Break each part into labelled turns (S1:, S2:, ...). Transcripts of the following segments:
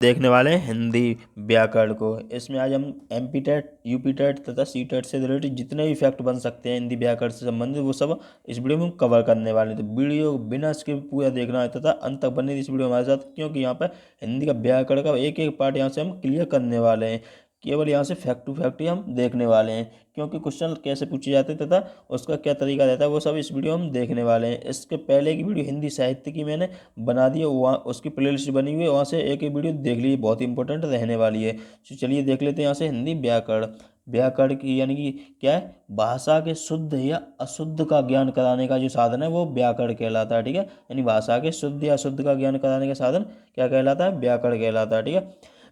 S1: देखने वाले हैं हिंदी व्याकरण को। इसमें आज हम एमपी टेट, यूपी टेट तथा सी टेट से रिलेटेड जितने भी फैक्ट बन सकते हैं हिंदी व्याकरण से संबंधित वो सब इस वीडियो में हम कवर करने वाले हैं। तो वीडियो बिना स्किप पूरा देखना है तथा अंत तक बने इस वीडियो हमारे साथ, क्योंकि यहाँ पर हिंदी का व्याकरण का एक एक पार्ट यहाँ से हम क्लियर करने वाले हैं। केवल यहाँ से फैक्ट टू फैक्ट ही हम देखने वाले हैं, क्योंकि क्वेश्चन कैसे पूछे जाते हैं तथा उसका क्या तरीका रहता है वो सब इस वीडियो में हम देखने वाले हैं। इसके पहले की वीडियो हिंदी साहित्य की मैंने बना दी है, वहाँ उसकी प्लेलिस्ट बनी हुई है, वहाँ से एक एक वीडियो देख लीजिए, बहुत ही इंपॉर्टेंट रहने वाली है। तो चलिए देख लेते हैं यहाँ से हिंदी व्याकरण। व्याकरण की यानी कि क्या है, भाषा के शुद्ध या अशुद्ध का ज्ञान कराने का जो साधन है वो व्याकरण कहलाता है। ठीक है, यानी भाषा के शुद्ध या अशुद्ध का ज्ञान कराने का साधन क्या कहलाता है, व्याकरण कहलाता है। ठीक है,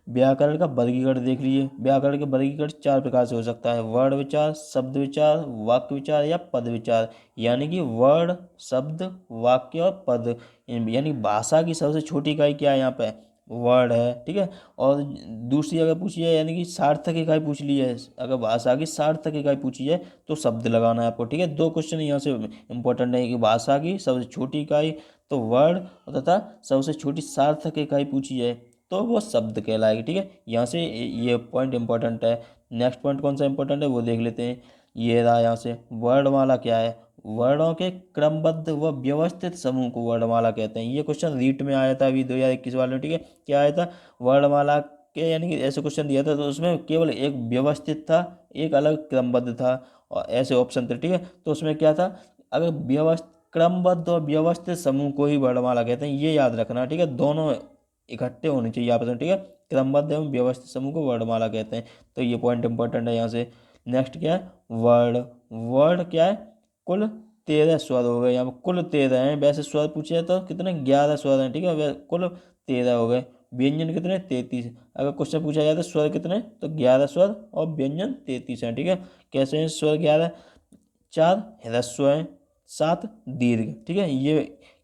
S1: व्याकरण का वर्गीकरण देख लीजिए। व्याकरण के वर्गीकरण चार प्रकार से हो सकता है: वर्ण विचार, शब्द विचार, वाक्य विचार या पद विचार। यानी कि वर्ण, शब्द, वाक्य और पद, यानी भाषा की सबसे छोटी इकाई क्या है यहाँ पे, वर्ड है। ठीक है, और दूसरी अगर पूछी जाए यानी कि सार्थक इकाई पूछ ली है, अगर भाषा की सार्थक इकाई पूछी जाए तो शब्द लगाना है आपको। ठीक है, दो क्वेश्चन यहाँ से इंपॉर्टेंट है कि भाषा की सबसे छोटी इकाई तो वर्ड तथा सबसे छोटी सार्थक इकाई पूछी जाए तो वो शब्द कहलाएगी। ठीक है, यहाँ से ये पॉइंट इंपॉर्टेंट है। नेक्स्ट पॉइंट कौन सा इंपॉर्टेंट है वो देख लेते हैं। ये रहा यहाँ से, वर्णमाला क्या है, वर्णों के क्रमबद्ध व व्यवस्थित समूह को वर्णमाला कहते हैं। ये क्वेश्चन रीट में आया था अभी 2021 वाले में। ठीक है, क्या आया था, वर्णमाला के यानी कि ऐसे क्वेश्चन दिया था तो उसमें केवल एक व्यवस्थित था, एक अलग क्रमबद्ध था, और ऐसे ऑप्शन थे। ठीक है, तो उसमें क्या था, अगर व्यवस्थित, क्रमबद्ध और व्यवस्थित समूह को ही वर्णमाला कहते हैं, ये याद रखना। ठीक है, दोनों इकट्ठे होने चाहिए आपस में। ठीक है, क्रमबद्ध एवं व्यवस्थित समूह को वर्णमाला कहते हैं, तो ये पॉइंट इंपॉर्टेंट है यहाँ से। नेक्स्ट क्या है, वर्ण। वर्ण क्या है, कुल 13 स्वर हो गए, यहाँ पर कुल 13 हैं। वैसे स्वर पूछे जाए तो कितने, 11 स्वर हैं। ठीक है, कुल 13 हो गए। व्यंजन कितने, 33। अगर क्वेश्चन पूछा जाए तो स्वर कितने, तो 11 स्वर और व्यंजन 33 हैं। ठीक है, कैसे हैं स्वर 11, 4 ह्रस्व हैं, 7 दीर्घ। ठीक है, ये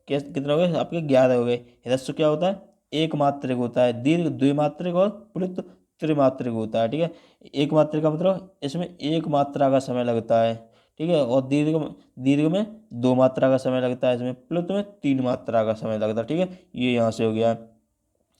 S1: कैसे कितने हो गए आपके, 11 हो गए। ह्रस्व क्या होता है, एक मात्रिक होता है, दीर्घ द्विमात्रिक और प्लुत त्रिमात्रिक होता है। ठीक है, एक मात्रिक का मतलब इसमें एक मात्रा का समय लगता है। ठीक है, और दीर्घ, दीर्घ में 2 मात्रा का समय लगता है, इसमें प्लुत में 3 मात्रा का समय लगता है। ठीक है, ये यहाँ से हो गया।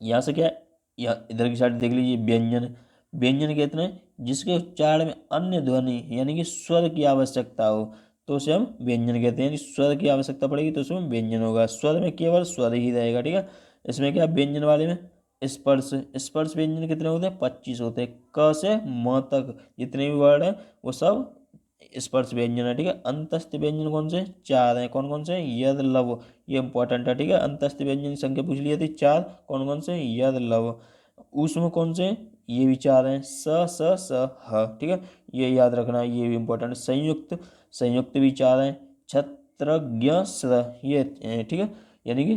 S1: यहाँ से क्या है, यहाँ इधर की साइड देख लीजिए, व्यंजन। व्यंजन कहते हैं जिसके उच्चारण में अन्य ध्वनि यानी कि स्वर की आवश्यकता हो तो उसे हम व्यंजन कहते हैं। यदि स्वर की आवश्यकता पड़ेगी तो उसमें व्यंजन होगा, स्वर में केवल स्वर ही रहेगा। ठीक है, इसमें क्या, व्यंजन वाले में स्पर्श, स्पर्श व्यंजन कितने होते हैं, 25 होते हैं। क से म तक जितने भी वर्ड हैं वो सब स्पर्श व्यंजन है। ठीक है, अंतस्थ व्यंजन कौन से, 4 हैं। कौन कौन से, यद लव, ये इंपॉर्टेंट है। ठीक है, अंतस्थ व्यंजन की संख्या पूछ ली थी 4, कौन कौन से, यद लव। ऊष्म कौन से, ये भी 4 हैं, स ह। ठीक है, ये याद रखना, ये भी इंपॉर्टेंट। संयुक्त, संयुक्त भी 4 हैं। छत्रज्ञ स्र, ये ठीक है, यानी कि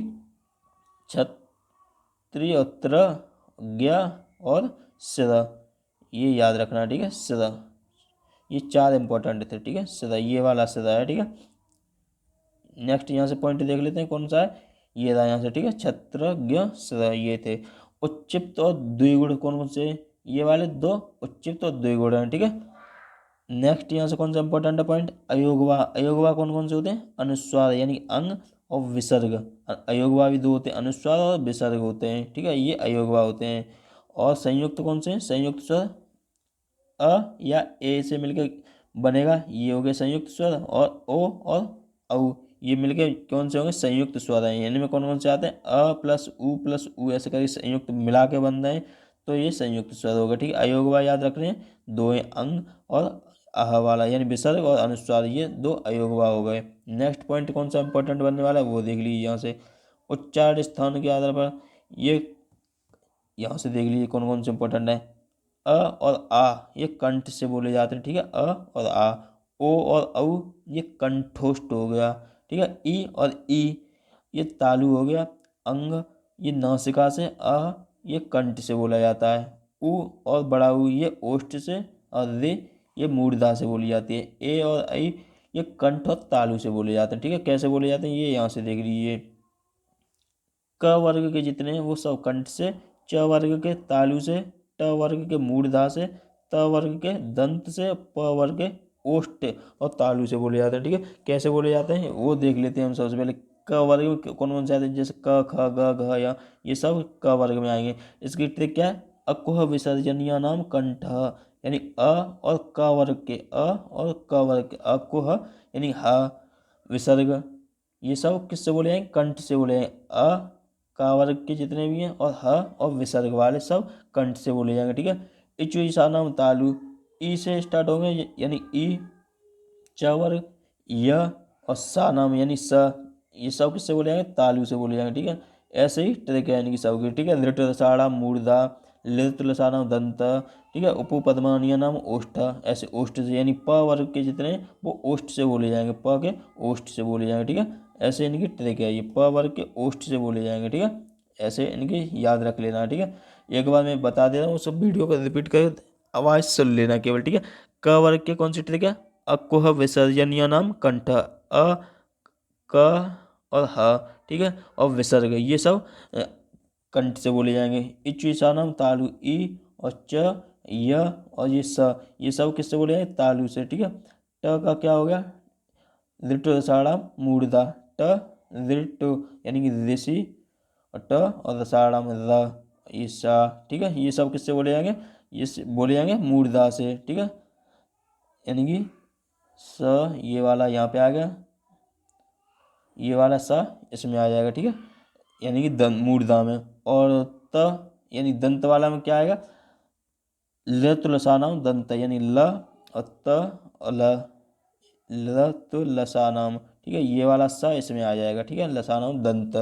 S1: क्षत्रिय और त्र, ज्ञ और स्र, ये याद रखना। ठीक है, स्र, ये 4 इंपॉर्टेंट थे। ठीक है, सदा, ये वाला सदा है। ठीक है, नेक्स्ट यहाँ से पॉइंट देख लेते हैं कौन सा है, ये रहा यहाँ से। ठीक है, क्षत्रज्ञ सदा, ये थे। उच्चिप्त और द्विगुण कौन कौन से, ये वाले दो उच्चिप्त और द्विगुण हैं। ठीक है, नेक्स्ट यहाँ से कौन सा इंपॉर्टेंट है पॉइंट, अयोगवा। अयोगवा कौन कौन से होते हैं, अनुस्वार यानी अंग और विसर्ग। अयोगवा भी 2 होते हैं, अनुस्वार और विसर्ग होते हैं। ठीक है, ये अयोगवा होते हैं। और संयुक्त कौन से हैं, संयुक्त स्वर अ या ए से मिलकर बनेगा, ये हो गए संयुक्त स्वर। और ओ और औ, ये मिलके कौन से होंगे, संयुक्त स्वर हैं। यानी में कौन कौन से आते हैं, प्लस उ ऐसे करके संयुक्त मिला के बन रहे हैं, तो ये संयुक्त स्वर होगा। ठीक है, अयोगवा याद रख रहे हैं, 2 हैं, अंग और आह वाला यानी विसर्ग और अनुस्वार, ये 2 अयोगवा हो गए। नेक्स्ट पॉइंट कौन सा इंपॉर्टेंट बनने वाला है वो देख लीजिए यहाँ से। उच्चारण स्थान के आधार पर ये यहाँ से देख लीजिए कौन कौन से इंपॉर्टेंट है। अ और आ ये कंठ से बोले जाते हैं। ठीक है, अ और आ। ओ और औ ये कंठोष्ठ हो गया। ठीक है, ई और ई ये तालु हो गया। अंग ये नासिका से, आ ये कंठ से बोला जाता है। उ और बड़ा ऊ ये ओष्ठ से, और रे ये मूर्धा से बोली जाती है। ए और ऐ ये कंठ और तालु से बोले जाते हैं। ठीक है, कैसे बोले जाते हैं ये यहाँ से देख लीजिए। क वर्ग के जितने हैं वो सब कंठ से, च वर्ग के तालु से, ट वर्ग के मूर्धा से, त वर्ग के दंत से, प वर्ग के ओष्ठ और तालु से बोले जाते हैं। ठीक है, कैसे बोले जाते हैं वो देख लेते हैं हम सबसे पहले। क वर्ग में कौन कौन से आते हैं, जैसे क ख ग घ या ये सब क वर्ग में आएंगे। इसकी ट्रिक क्या है, अकुह विसर्जनीय नाम कंठ, यानी अ और क वर्ग के, अ और क वर्ग के, अकुह यानी ह विसर्ग, ये सब किससे बोले जाएंगे, कंठ से बोले जाएंगे। अ का वर्ग के जितने भी हैं और ह और विसर्ग वाले सब कंठ से बोले जाएंगे, ठीक है। इचु ईसा नाम तालु, ई से स्टार्ट होंगे यानी ई, च वर्ग, य और सा नाम यानी स, ये सब किससे बोले जाएंगे, तालु से बोले जाएंगे, ठीक है। ऐसे ही ट्रिक है यानी कि सबकी, ठीक है। लृट रसाड़ा मूर्धा, लृत लसा नाम दंत, ठीक है। उपपद्मानीय नाम ओष्ठ, ऐसे ओष्ठ से यानी प वर्ग के जितने वो ओष्ठ से बोले जाएंगे, प के ओष्ठ से बोले जाएंगे, ठीक है। ऐसे इनकी ट्रिक है, ये प वर्ग के ओष्ठ से बोले जाएंगे, ठीक है। ऐसे इनकी याद रख लेना, ठीक है। एक बार मैं बता दे रहा हूँ, सब वीडियो को रिपीट कर आवाज़ सुन लेना केवल, ठीक है। क वर्ग के कौन सी ट्रिक है, अकुह विसर्जनीय नाम कंठ, अ क और ह, ठीक है, और विसर्ग, ये सब कंठ से बोले जाएंगे। इच्विसानम तालु, ई और च, य और ये स, ये सब किससे बोले जाएंगे, तालु से, ठीक है। ट का क्या हो गया, ऋटुरसाणाम मूर्धा, ट ऋटु यानी कि ऋषि, और ट और रसाणाम र, ये सा, ठीक है। ये सब किससे बोले जाएंगे, ये बोले जाएंगे मूर्धा से, ठीक है। यानी कि स ये वाला यहाँ पे आ गया, ये वाला सा इसमें आ जाएगा, ठीक है, यानी कि दंत मूर्धा में। और त यानी दंत वाला में क्या आएगा, ल तो लसानाम दंत, यानी ल और त और ल, ल तो लसानाम, ठीक है। ये वाला सा इसमें आ जाएगा, ठीक है, लसानाम दंत,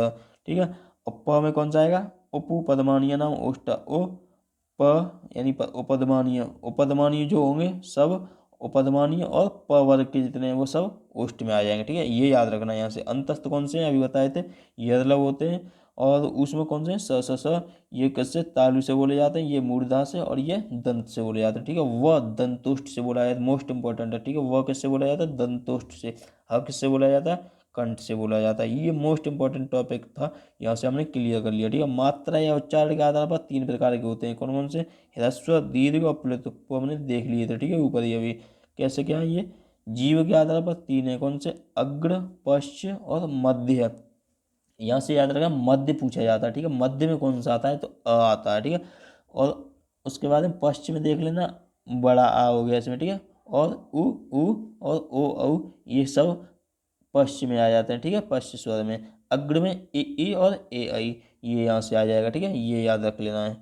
S1: ठीक है। और प में कौन सा आएगा, उपु पद्मानीय नाम ओष्ठ, ओ प यानी उपदमानीय, उपदमानीय जो होंगे सब उपदमानीय और प वर्ग के जितने हैं वो सब ओष्ठ में आ जाएंगे, ठीक है। ये याद रखना। यहाँ से अंतस्थ कौन से हैं, अभी बताए थे, यरलव होते हैं। और उसमें कौन से हैं, स स स, ये किससे, तालु से बोले जाते हैं, ये मूर्धा से, और ये दंत से बोले जाते हैं, ठीक है। वह दंतोष्ठ से बोला जाता है, मोस्ट इंपॉर्टेंट है, ठीक है। वह किससे बोला जाता है, दंतोष्ठ से। ह किससे बोला जाता है, कंठ से बोला जाता है। ये मोस्ट इंपॉर्टेंट टॉपिक था, यहाँ से हमने क्लियर कर लिया, ठीक है। मात्रा या उच्चारण के आधार पर 3 प्रकार के होते हैं, कौन कौन से, ह्रस्व, दीर्घ और प्लुत, वो हमने देख लिए थे, ठीक है, ऊपर ही अभी। कैसे क्या है ये, जीव के आधार पर 3 है, कौन से, अग्र, पश्च और मध्य है। यहाँ से याद रखना, मध्य पूछा जाता है, ठीक है। मध्य में कौन सा आता है, तो अ आता है, ठीक है। और उसके बाद में पश्चिम में देख लेना, बड़ा आ हो गया इसमें, ठीक है। और उ और ओ औ, ये सब पश्चिम में आ जाते हैं, ठीक है, पश्चिम स्वर में। अग्र में ई और ए आई, ये यहाँ से आ जाएगा, ठीक है। ये याद रख लेना है,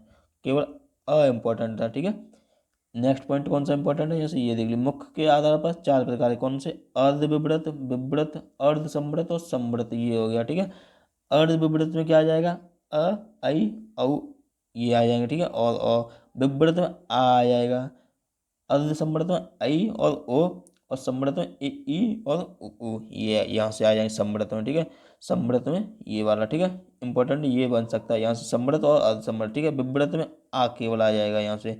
S1: केवल अ इम्पोर्टेंट था, ठीक है। नेक्स्ट पॉइंट कौन सा इंपॉर्टेंट है, जैसे ये देख लीजिए, मुख के आधार पर 4 प्रकार है, कौन से, अर्ध विवृत, विवृत, अर्ध संवृत और संवृत, ये हो गया, ठीक है। अर्ध विवृत में क्या आ जाएगा, अ आई औ, ये आ जाएंगे, ठीक है। और विवृत में आ जाएगा, अर्ध संवृत में आई और ओ, और संवृत में ई और उ, ये यहाँ से आ जाएंगे संवृत में, ठीक है। संवृत में ये वाला, ठीक है, इंपॉर्टेंट ये बन सकता है यहाँ से, संवृत और अर्ध संवृत, ठीक है। विवृत में आ केवल आ जाएगा यहाँ से,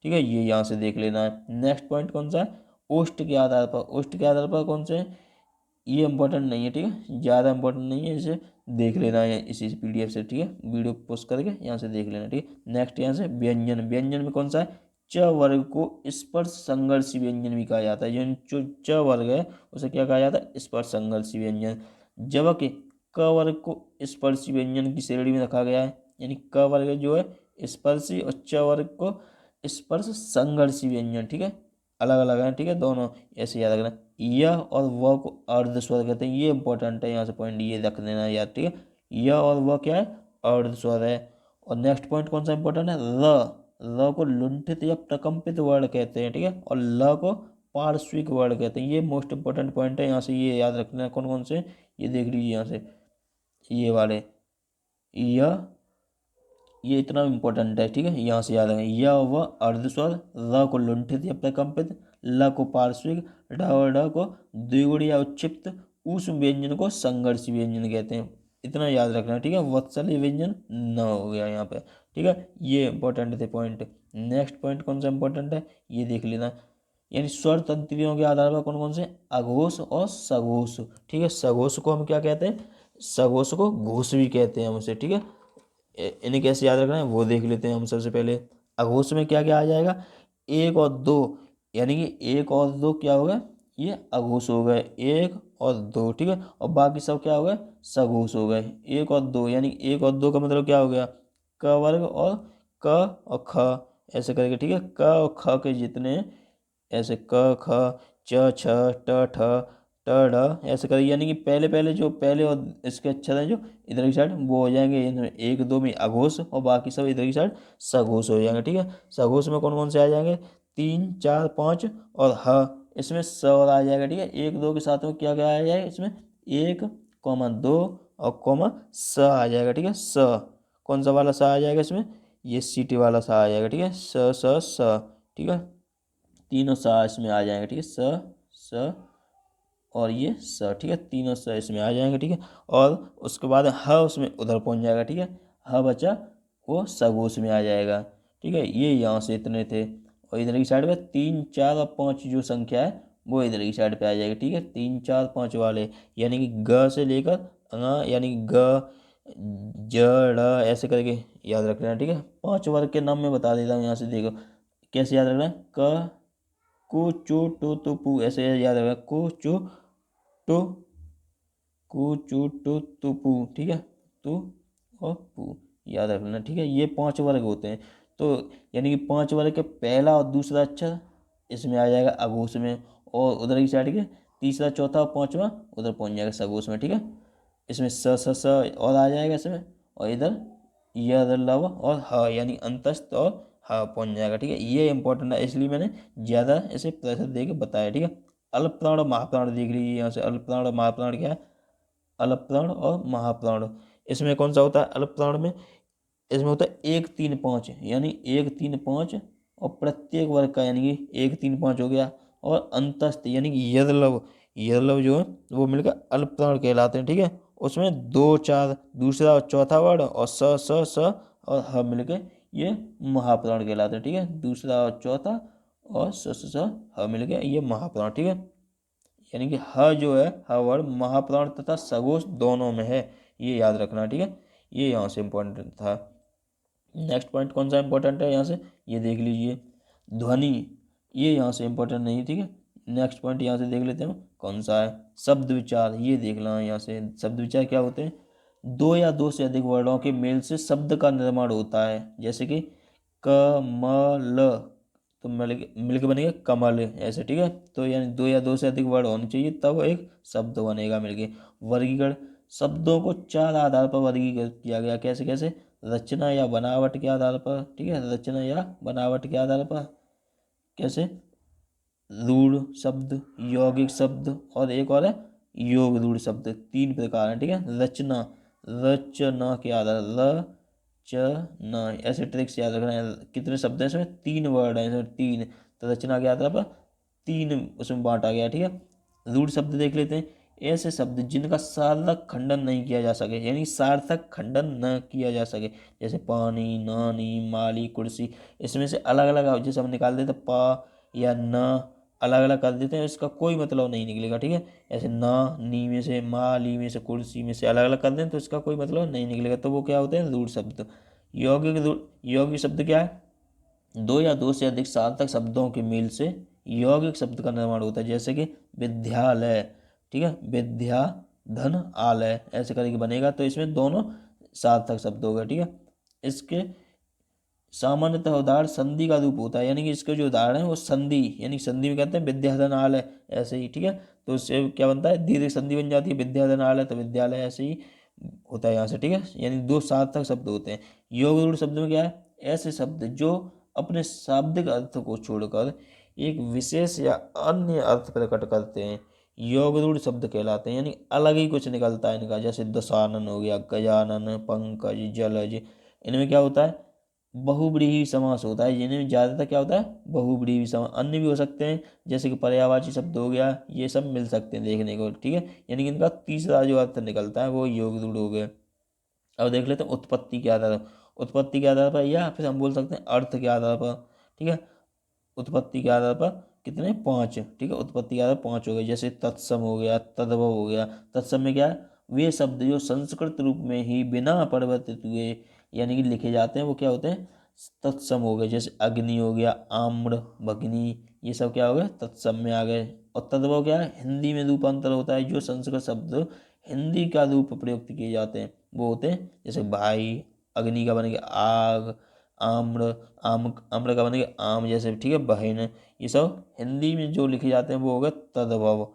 S1: ठीक है। ये यहाँ से देख लेना है। नेक्स्ट पॉइंट कौन सा है, ओष्ठ के आधार पर, ओष्ठ के आधार पर कौन से है, ये इंपॉर्टेंट नहीं है, ठीक है, ज़्यादा इंपॉर्टेंट नहीं है, इसे देख लेना है इसी पीडीएफ से, ठीक है, वीडियो पोस्ट करके यहाँ से देख लेना, ठीक है। नेक्स्ट यहाँ से व्यंजन, व्यंजन में कौन सा है, च वर्ग को स्पर्श संघर्षी व्यंजन भी कहा जाता है। जो च वर्ग है उसे क्या कहा जाता है, स्पर्श संघर्षी व्यंजन। जबकि क वर्ग को स्पर्शी व्यंजन की श्रेणी में रखा गया है, यानी क वर्ग जो है स्पर्शी और च वर्ग को स्पर्श संघर्षी व्यंजन, ठीक है, अलग अलग है, ठीक है, दोनों ऐसे याद रखना। यह और वह को अर्ध स्वर कहते हैं, ये इंपॉर्टेंट है, यहाँ से पॉइंट ये रख देना याद, ठीक है। यह और वह क्या है, अर्ध स्वर है। और नेक्स्ट पॉइंट कौन सा इंपॉर्टेंट है, र को लुंठित या प्रकंपित वर्ण कहते हैं, ठीक है। और ल को पार्श्विक वर्ण कहते हैं, ये मोस्ट इंपॉर्टेंट पॉइंट है, यहाँ से ये याद रखना है, कौन कौन से, ये देख लीजिए यहाँ से, ये वाले, यह, ये इतना इम्पोर्टेंट है, ठीक है, यहाँ से याद रखें। य व अर्धस्वर, र को लुंठित या प्रकंपित, ल को पार्श्विक, ढ और ढ को द्विगुण या उच्चिप्त, उस व्यंजन को संघर्षी व्यंजन कहते हैं। इतना याद रखना है, ठीक है। वत्सलीय व्यंजन न हो गया यहाँ पे, ठीक है। ये इंपॉर्टेंट थे पॉइंट। नेक्स्ट पॉइंट कौन सा इंपॉर्टेंट है, ये देख लेना, यानी स्वर तंत्रियों के आधार पर कौन कौन से, अघोष और सघोष, ठीक है। सघोष को हम क्या कहते हैं, सघोष को घोष भी कहते हैं हम उसे, ठीक है। इन्हें कैसे याद रखना है वो देख लेते हैं हम। सबसे पहले अघोष में क्या क्या आ जाएगा, 1 और 2, यानी कि 1 और 2 क्या होगा, ये अघोष हो गए, 1 और दो, ठीक है। और बाकी सब क्या हो गए, सघोष हो गए। एक और दो, यानी एक और दो का मतलब क्या हो गया, क वर्ग और क और ख, ऐसे करके, ठीक है। क और ख के जितने ऐसे क ख च छ ट ठ ट ढ ऐसे करेंगे, यानी कि पहले पहले जो पहले और इसके अक्षर हैं जो इधर की साइड वो हो जाएंगे, इनमें एक दो में अघोष और बाकी सब इधर की साइड सघोष हो जाएंगे, ठीक है। सघोष में कौन कौन से आ जाएंगे, 3 4 5 और ह, इसमें स और आ जाएगा, ठीक है। एक दो के साथ में क्या क्या आ जाएगा इसमें, 1 2 और कॉमा स आ जाएगा, ठीक है। स कौन सा वाला स आ जाएगा इसमें, ये सीटी वाला सा आ जाएगा, ठीक है। स, ठीक है। तीनों सा इसमें आ जाएंगे, ठीक है। स और ये स, ठीक है। तीनों स इसमें आ जाएंगे, ठीक है। और उसके बाद ह उसमें उधर पहुंच जाएगा, ठीक है। ह बचा वो सगोश में आ जाएगा, ठीक है। ये यहाँ से इतने थे। और इधर की साइड पे 3 4 और 5 जो संख्या है वो इधर की साइड पे आ जाएगी, ठीक है। 3 4 5 वाले, यानी कि ग से लेकर यानी कि ग ज ड़ ऐसे करके याद रख लेना, ठीक है। 5 वर्ग के नाम मैं बता देता हूँ यहाँ से, देखो कैसे याद रखना है। क कु चु टू तु पू, ऐसे याद रखना। टू चू टू तू पू, ठीक है। तू और पू याद रखना, ठीक है। ये 5 वर्ग होते हैं। तो यानी कि 5 वर्ग के पहला और दूसरा अक्षर इसमें आ जाएगा अघोष में, और उधर की साइड के तीसरा चौथा और पांचवा उधर पहुंच जाएगा सघोष में, ठीक है। इसमें स और आ जाएगा इसमें, और इधर य लव और ह, यानी अंतस्थ और ह पहुंच जाएगा, ठीक है। ये इंपॉर्टेंट है, इसलिए मैंने ज़्यादा इसे प्रेशर दे के बताया, ठीक है। अल्पप्राण और महाप्राण देख लीजिए यहाँ से। अल्पप्राण और महाप्राण क्या है, अल्पप्राण और महाप्राण, इसमें कौन सा होता है अल्पप्राण में, इसमें होता है 1 3 5, यानी 1 3 5, और प्रत्येक वर्ग का यानी कि 1 3 5 हो गया। और अंतस्थ यानी कि यदलव, यदलव जो है वो मिलकर अल्पप्राण कहलाते हैं, ठीक है। उसमें 2 4 दूसरा और चौथा वर्ड और स और ह मिलके ये महाप्राण कहलाते हैं, ठीक है। दूसरा और चौथा और ह मिलके ये महाप्राण, ठीक है। यानी कि ह जो है, ह वर्ड महाप्राण तथा सघोष दोनों में है, ये याद रखना, ठीक है। ये यहाँ से इम्पोर्टेंट था। नेक्स्ट पॉइंट कौन सा इंपॉर्टेंट है यहाँ से, ये देख लीजिए। ध्वनि, ये यहाँ से इम्पोर्टेंट नहीं, ठीक है। नेक्स्ट पॉइंट यहाँ से देख लेते हैं कौन सा है, शब्द विचार, ये देख लेना यहाँ से। शब्द विचार क्या होते हैं, दो या दो से अधिक वर्णों के मेल से शब्द का निर्माण होता है, जैसे कि कमल, तो मिलके बनेगा कमल, ऐसे, ठीक है। तो यानी दो या दो से अधिक वर्ड होने चाहिए तब एक शब्द बनेगा मिलके। वर्गीकरण, शब्दों को 4 आधार पर वर्गीकृत किया गया, कैसे कैसे, रचना या बनावट के आधार पर, ठीक है। रचना या बनावट के आधार पर, कैसे, रूढ़ शब्द, यौगिक शब्द, और एक और है योग रूढ़ शब्द, 3 प्रकार हैं, ठीक है। रचना, रचना के आधार, रचना, ऐसे ट्रिक्स याद रखना है। कितने शब्द हैं इसमें, 3 वर्ड हैं इसमें, 3। तो रचना के आधार पर 3 उसमें बांटा गया, ठीक है। रूढ़ शब्द देख लेते हैं, ऐसे शब्द जिनका सार्थक खंडन नहीं किया जा सके, यानी सार्थक खंडन न किया जा सके, जैसे पानी, नानी, माली, कुर्सी। इसमें से अलग अलग जैसे हम निकाल देते पा या न, अलग अलग कर देते हैं, इसका कोई मतलब नहीं निकलेगा, ठीक है। ऐसे ना, नी में से, मा, ली में से, कुर्सी में से अलग अलग कर दें तो इसका कोई मतलब नहीं निकलेगा, तो वो क्या होते हैं, रूढ़ शब्द। यौगिक शब्द क्या है, दो या दो से अधिक सार्थक शब्दों के मेल से यौगिक शब्द का निर्माण होता है, जैसे कि विद्यालय, ठीक है। विद्या धन आलय, ऐसे करके बनेगा, तो इसमें दोनों सार्थक शब्द हो गए, ठीक है। इसके सामान्यतः उदाहरण संधि का रूप होता है, यानी कि इसके जो उदाहरण है वो संधि, यानी संधि में कहते हैं विद्याधन आलय, ऐसे ही, ठीक है। तो इससे क्या बनता है, दीर्घ संधि बन जाती है, विद्याधन आलय, तो विद्यालय, ऐसे ही होता है यहाँ से, ठीक है। यानी दो सार्थक शब्द होते हैं। योग रूढ़ शब्द में क्या है, ऐसे शब्द जो अपने शाब्दिक अर्थ को छोड़कर एक विशेष या अन्य अर्थ प्रकट करते हैं, योग रूढ़ शब्द कहलाते हैं, यानी अलग ही कुछ निकलता है इनका। जैसे दशानन हो गया, गजानन, पंकज, जलज, इनमें क्या होता है, बहुव्रीहि समास होता है, जिनमें ज्यादातर क्या होता है, बहुव्रीहि समास। अन्य भी हो सकते हैं, जैसे कि पर्यायवाची शब्द हो गया, ये सब मिल सकते हैं देखने को, ठीक है। यानी कि इनका तीसरा जो अर्थ निकलता है वो योग रूढ़ हो गए। अब देख लेते हैं उत्पत्ति के आधार पर, उत्पत्ति के आधार पर, या फिर हम बोल सकते हैं अर्थ के आधार पर, ठीक है। उत्पत्ति के आधार पर कितने, 5, ठीक है। उत्पत्ति के आधार पर 5 हो गए, जैसे तत्सम हो गया, तद्भव हो गया। तत्सम में क्या है, वे शब्द जो संस्कृत रूप में ही बिना परिवर्तित हुए यानी कि लिखे जाते हैं, वो क्या होते हैं, तत्सम हो गए, जैसे अग्नि हो गया, आम्र, भग्नि, ये सब क्या हो गए, तत्सम में आ गए। और तद्भव क्या है, हिंदी में रूपांतर होता है, जो संस्कृत शब्द हिंदी का रूप प्रयुक्त किए जाते हैं वो होते हैं, जैसे भाई, अग्नि का बनेगा आग, आम्र, आम्र का बनेगा आम, जैसे ठीक है, बहन, ये सब हिंदी में जो लिखे जाते हैं वो हो गए तद्भव।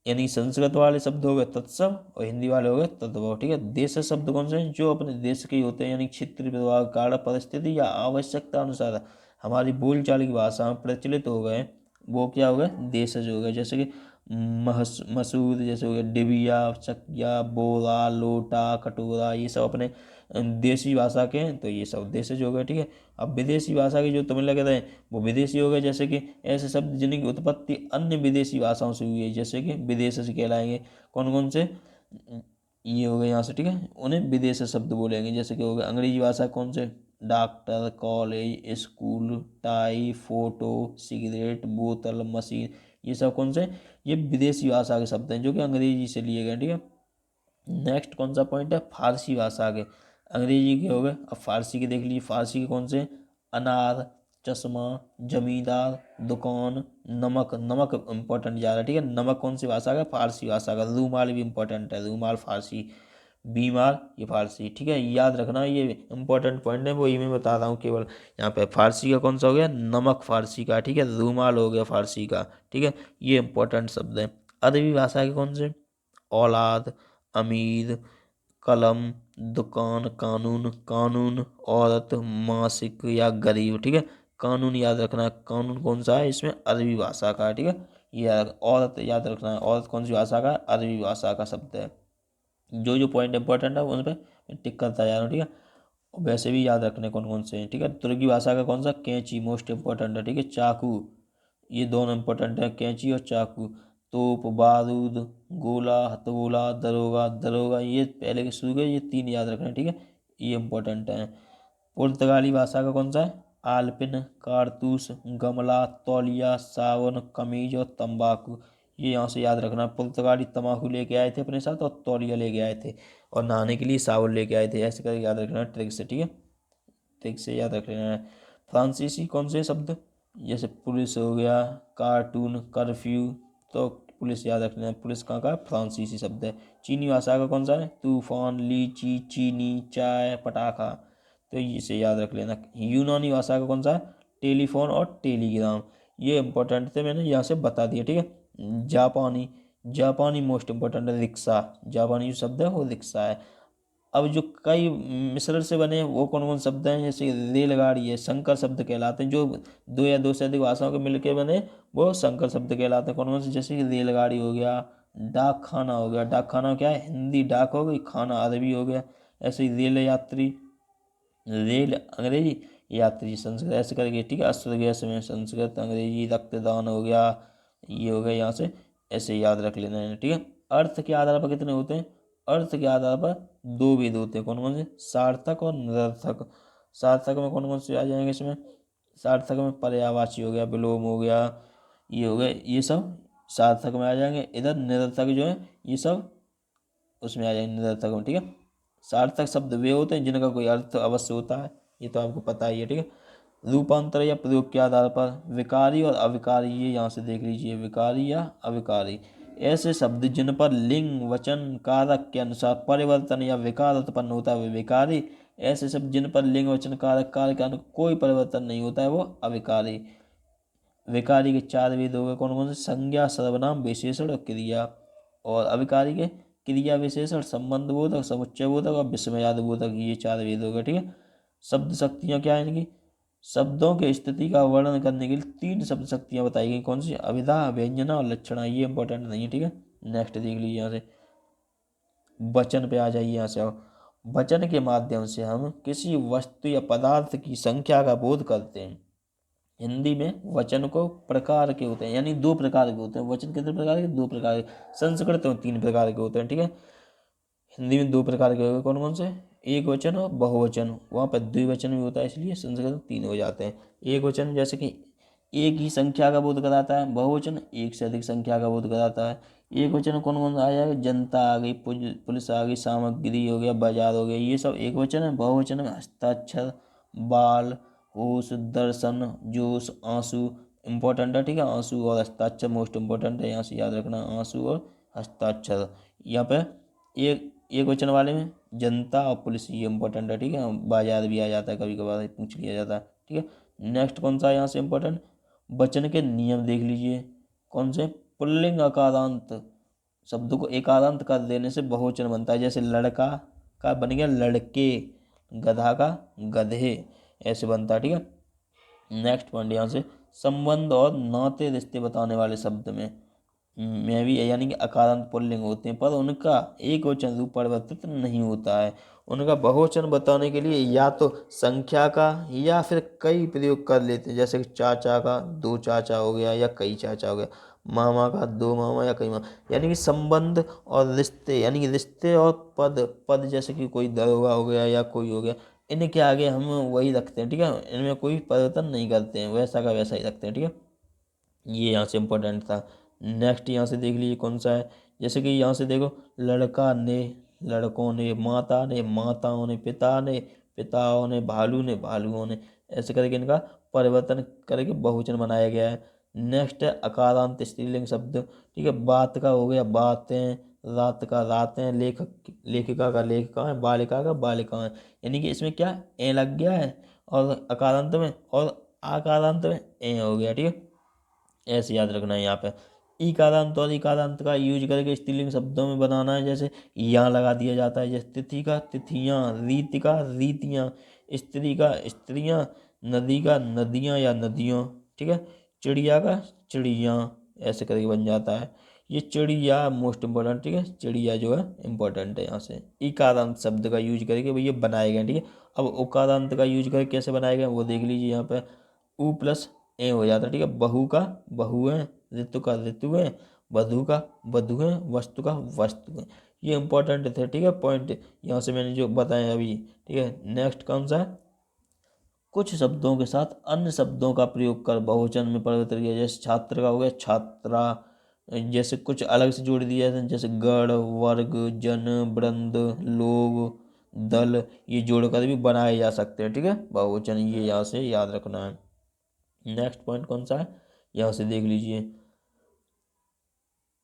S1: यानी संस्कृत वाले शब्द हो गए तत्सम और हिंदी वाले हो गए तद्भव। ठीक है, देश शब्द कौन से हैं, जो अपने देश के ही होते हैं, यानी क्षेत्र, विभाग, काल, परिस्थिति या आवश्यकता अनुसार हमारी बोलचाल की भाषा में प्रचलित हो गए, वो क्या हो गए, देशज हो गए। जैसे कि मसूद, जैसे हो गया डिबिया, चकिया, बोरा, लोटा, कटोरा, ये सब अपने देसी भाषा के हैं, तो ये सब देशज हो गए। ठीक है, अब विदेशी भाषा के जो तमिल लगे रहे वो विदेशी हो गए। जैसे कि ऐसे शब्द जिनकी उत्पत्ति अन्य विदेशी भाषाओं से हुई है, जैसे कि विदेश से कहलाएंगे। कौन कौन से, ये हो गए यहाँ से। ठीक है, उन्हें विदेश शब्द बोलेंगे। जैसे कि हो गया अंग्रेजी भाषा, कौन से, doctor, college, school, tie, photo, cigarette, बोतल, मशीन, ये सब कौन से, ये विदेशी भाषा के शब्द हैं जो कि अंग्रेजी से लिए गए। ठीक है, नेक्स्ट कौन सा पॉइंट है, फारसी भाषा के। अंग्रेजी के हो गए, अब फारसी के देख लीजिए। फारसी के कौन से, अनार, चश्मा, जमींदार, दुकान, नमक, नमक इंपॉर्टेंट जा रहा है। ठीक है, नमक कौन सी भाषा का, फारसी भाषा का। रूमाल भी इंपॉर्टेंट है, रूमाल फारसी, बीमार ये फारसी। ठीक है, याद रखना, ये इंपॉर्टेंट पॉइंट है, वो ही मैं बता रहा हूँ केवल। यहाँ पे फारसी का कौन सा हो गया, नमक फारसी का। ठीक है, रूमाल हो गया फारसी का। ठीक है, ये इंपॉर्टेंट शब्द है। अरबी भाषा के कौन से, औलाद, अमीर, कलम, दुकान, कानून, कानून, औरत, मासिक या गरीब। ठीक है, कानून याद रखना है, कानून कौन सा है इसमें, अरबी भाषा का है। ठीक है, ये औरत याद रखना है, औरत कौन सी भाषा का है, अरबी भाषा का शब्द है। जो जो पॉइंट इंपॉर्टेंट है उन पर टिक करता जा रहा हूँ। ठीक है, और वैसे भी याद रखने कौन कौन से हैं। ठीक है, तुर्की भाषा का कौन सा, कैंची, मोस्ट इंपॉर्टेंट है। ठीक है, चाकू, ये दोनों इंपॉर्टेंट है, कैंची और चाकू। तोप, बारूद, गोला, हथगोला, दरोगा, दरोगा, ये पहले के शुरू के, ये तीन याद रखना। ठीक है, ये इंपॉर्टेंट है। पुर्तगाली भाषा का कौन सा है, आलपिन, कारतूस, गमला, तौलिया, सावन, कमीज और तंबाकू, ये यहाँ से याद रखना। पुर्तगाली तंबाकू लेके आए थे अपने साथ और तौलिया लेके आए थे, और नहाने के लिए साबुन लेके आए थे। ऐसे करके याद रखना ट्रिक से। ठीक है, ट्रिक से याद रख लेना है। फ्रांसीसी कौन से शब्द, जैसे पुलिस हो गया, कार्टून, कर्फ्यू, तो पुलिस याद रख लेना, पुलिस कहाँ का, फ्रांसीसी शब्द है। चीनी भाषा का कौन सा है, तूफान, लीची, चीनी, चाय, पटाखा, तो इसे याद रख लेना। यूनानी भाषा का कौन सा है, टेलीफोन और टेलीग्राम, ये इंपॉर्टेंट थे, मैंने यहाँ से बता दिया। ठीक है, जापानी, जापानी मोस्ट इंपॉर्टेंट है, रिक्शा, जापानी जो शब्द है वो रिक्शा है। अब जो कई मिश्रण से बने हैं वो कौन कौन शब्द हैं, जैसे रेलगाड़ी है, संकर शब्द कहलाते हैं। जो दो या दो से अधिक भाषाओं के मिलकर बने वो संकर शब्द कहलाते हैं। कौन कौन से, जैसे कि रेलगाड़ी हो गया, डाक खाना हो गया, डाक खाना क्या है, हिंदी डाक हो गई, खाना अरबी हो गया। ऐसे ही रेल यात्री, रेल अंग्रेजी, यात्री संस्कृत, ऐसे करके। ठीक है, अस्त्र गैस में संस्कृत, अंग्रेजी, रक्तदान हो गया, ये हो गया यहाँ से, ऐसे याद रख लेना है। ठीक है, अर्थ के आधार पर कितने होते हैं, अर्थ के आधार पर दो वेद होते हैं। कौन कौन से, सार्थक और निरर्थक। सार्थक में कौन कौन से आ जाएंगे इसमें, सार्थक में पर्यायवाची हो गया, विलोम हो गया, ये हो गया, ये सब सार्थक में आ जाएंगे। इधर निरर्थक जो है ये सब उसमें आ जाएंगे, निरर्थक में। ठीक है, सार्थक शब्द वे होते हैं जिनका कोई अर्थ अवश्य होता है, ये तो आपको पता ही है। ठीक है, रूपांतर या प्रयोग के आधार पर विकारी और अविकारी, ये यहाँ से देख लीजिए, विकारी या अविकारी, ऐसे शब्द जिन पर लिंग, वचन, कारक के अनुसार परिवर्तन या विकार उत्पन्न होता है वे विकारी। ऐसे शब्द जिन पर लिंग, वचन, कारक, कार्य के अनुसार कोई परिवर्तन नहीं होता है वो अविकारी। विकारी के चार भेद हो गए, कौन कौन से, संज्ञा, सर्वनाम, विशेषण और क्रिया। और अविकारी के क्रिया, विशेषण, संबंध बोधक, समुच्चय बोधक और विस्मयादि बोधक, ये चार भेद हो गए। ठीक है, शब्द शक्तियाँ क्या है इनकी, शब्दों के स्थिति का वर्णन करने के लिए तीन शब्द शक्तियाँ बताई गई, कौन सी, अभिधा, व्यंजना और लक्षणा, ये इंपॉर्टेंट नहीं है। ठीक है, नेक्स्ट देख लीजिए यहाँ से, वचन पे आ जाइए। यहाँ से आओ, वचन के माध्यम से हम किसी वस्तु या पदार्थ की संख्या का बोध करते हैं। हिंदी में वचन को प्रकार के होते हैं, यानी दो प्रकार के होते हैं वचन, कितने प्रकार के, दो प्रकार के। संस्कृत में तीन प्रकार के होते हैं। ठीक है, हिंदी में दो प्रकार के हो गए, कौन कौन से, एक वचन और बहुवचन। वहाँ पर द्विवचन भी होता है, इसलिए संस्कृत में तीन हो जाते हैं। एक वचन जैसे कि एक ही संख्या का बोध कराता है, बहुवचन एक से अधिक संख्या का बोध कराता है। एक वचन में कौन कौन आ जाएगा, जनता आ गई, पुलिस आ गई, सामग्री हो गया, बाजार हो गया, ये सब एक वचन है। बहुवचन में हस्ताक्षर, बाल, होश, दर्शन, जोश, आंसू इम्पोर्टेंट है, ठीक है। आंसू और हस्ताक्षर मोस्ट इम्पोर्टेंट है, यहाँ से याद रखना आंसू और हस्ताक्षर। यहाँ पे एक वचन वाले में जनता और पुलिस, ये इम्पोर्टेंट है, ठीक है। बाजार भी आ जाता है, कभी कभार पूछ लिया जाता है, ठीक है। नेक्स्ट कौन सा है यहाँ से इम्पोर्टेंट, वचन के नियम देख लीजिए। कौन से, पुल्लिंग अकारांत शब्द को एकारांत कर देने से बहुवचन बनता है। जैसे लड़का का बन गया लड़के, गधा का गधे, ऐसे बनता है, ठीक है। नेक्स्ट पॉइंट यहाँ से, संबंध और नाते रिश्ते बताने वाले शब्द में भी यानी कि अकारांत पुल्लिंग होते हैं, पर उनका एक वचन रूप परिवर्तित नहीं होता है। उनका बहुवचन बताने के लिए या तो संख्या का या फिर कई प्रयोग कर लेते हैं। जैसे कि चाचा का दो चाचा हो गया, या कई चाचा हो गया। मामा का दो मामा या कई मामा, यानी कि संबंध और रिश्ते, यानी कि रिश्ते और पद, पद जैसे कि कोई दरोगा हो गया या कोई हो गया, इनके आगे हम वही रखते हैं, ठीक है। इनमें कोई परिवर्तन नहीं करते हैं, वैसा का वैसा ही रखते हैं, ठीक है। ये यहाँ से इम्पोर्टेंट था। नेक्स्ट यहाँ से देख लीजिए कौन सा है। जैसे कि यहाँ से देखो, लड़का ने, लड़कों ने, माता ने, माताओं ने, पिता ने, पिताओं ने, भालू ने, भालुओं ने, ऐसे करके इनका परिवर्तन करके बहुवचन बनाया गया है। नेक्स्ट है अकारांत स्त्रीलिंग शब्द, ठीक है। बात का हो गया बातें, रात का रातें, लेखक लेखिका का लेखिकाएं, बालिका का बालिकाएं, यानी कि इसमें क्या ए लग गया है और अकारांत में, और आकारांत में ए हो गया, ठीक है। ऐसे याद रखना है। यहाँ पे इकारांत और इकारांत का यूज करके स्त्रीलिंग शब्दों में बनाना है। जैसे यहाँ लगा दिया जाता है, जैसे तिथि का तिथियाँ, रीति का रीतियाँ, स्त्री का स्त्रियाँ, नदी का नदियाँ या नदियों, ठीक है। चिड़िया का चिड़िया, ऐसे करके बन जाता है। ये चिड़िया मोस्ट इम्पोर्टेंट, ठीक है। चिड़िया जो है इम्पोर्टेंट है। यहाँ से इकारांत शब्द का यूज करके भैया बनाए गए, ठीक है। अब उकारांत का यूज करके कैसे बनाए गए वो देख लीजिए। यहाँ पे उ प्लस ए हो जाता है, ठीक है। बहू का बहु है, ऋतु का ऋतु है, वधु का वधु है, वस्तु का वस्तु है। ये इंपॉर्टेंट थे, ठीक है, पॉइंट यहाँ से मैंने जो बताया अभी, ठीक है। नेक्स्ट कौन सा है, कुछ शब्दों के साथ अन्य शब्दों का प्रयोग कर बहुवचन में परिवर्तित किया। जैसे छात्र का हो गया छात्रा, जैसे कुछ अलग से जोड़ दिया जाता है, जैसे गण, वर्ग, जन, वृंद, लोग, दल, ये जोड़कर भी बनाए जा सकते हैं, ठीक है, बहुवचन। ये यहाँ से याद रखना है। नेक्स्ट पॉइंट कौन सा है, यहाँ से देख लीजिए।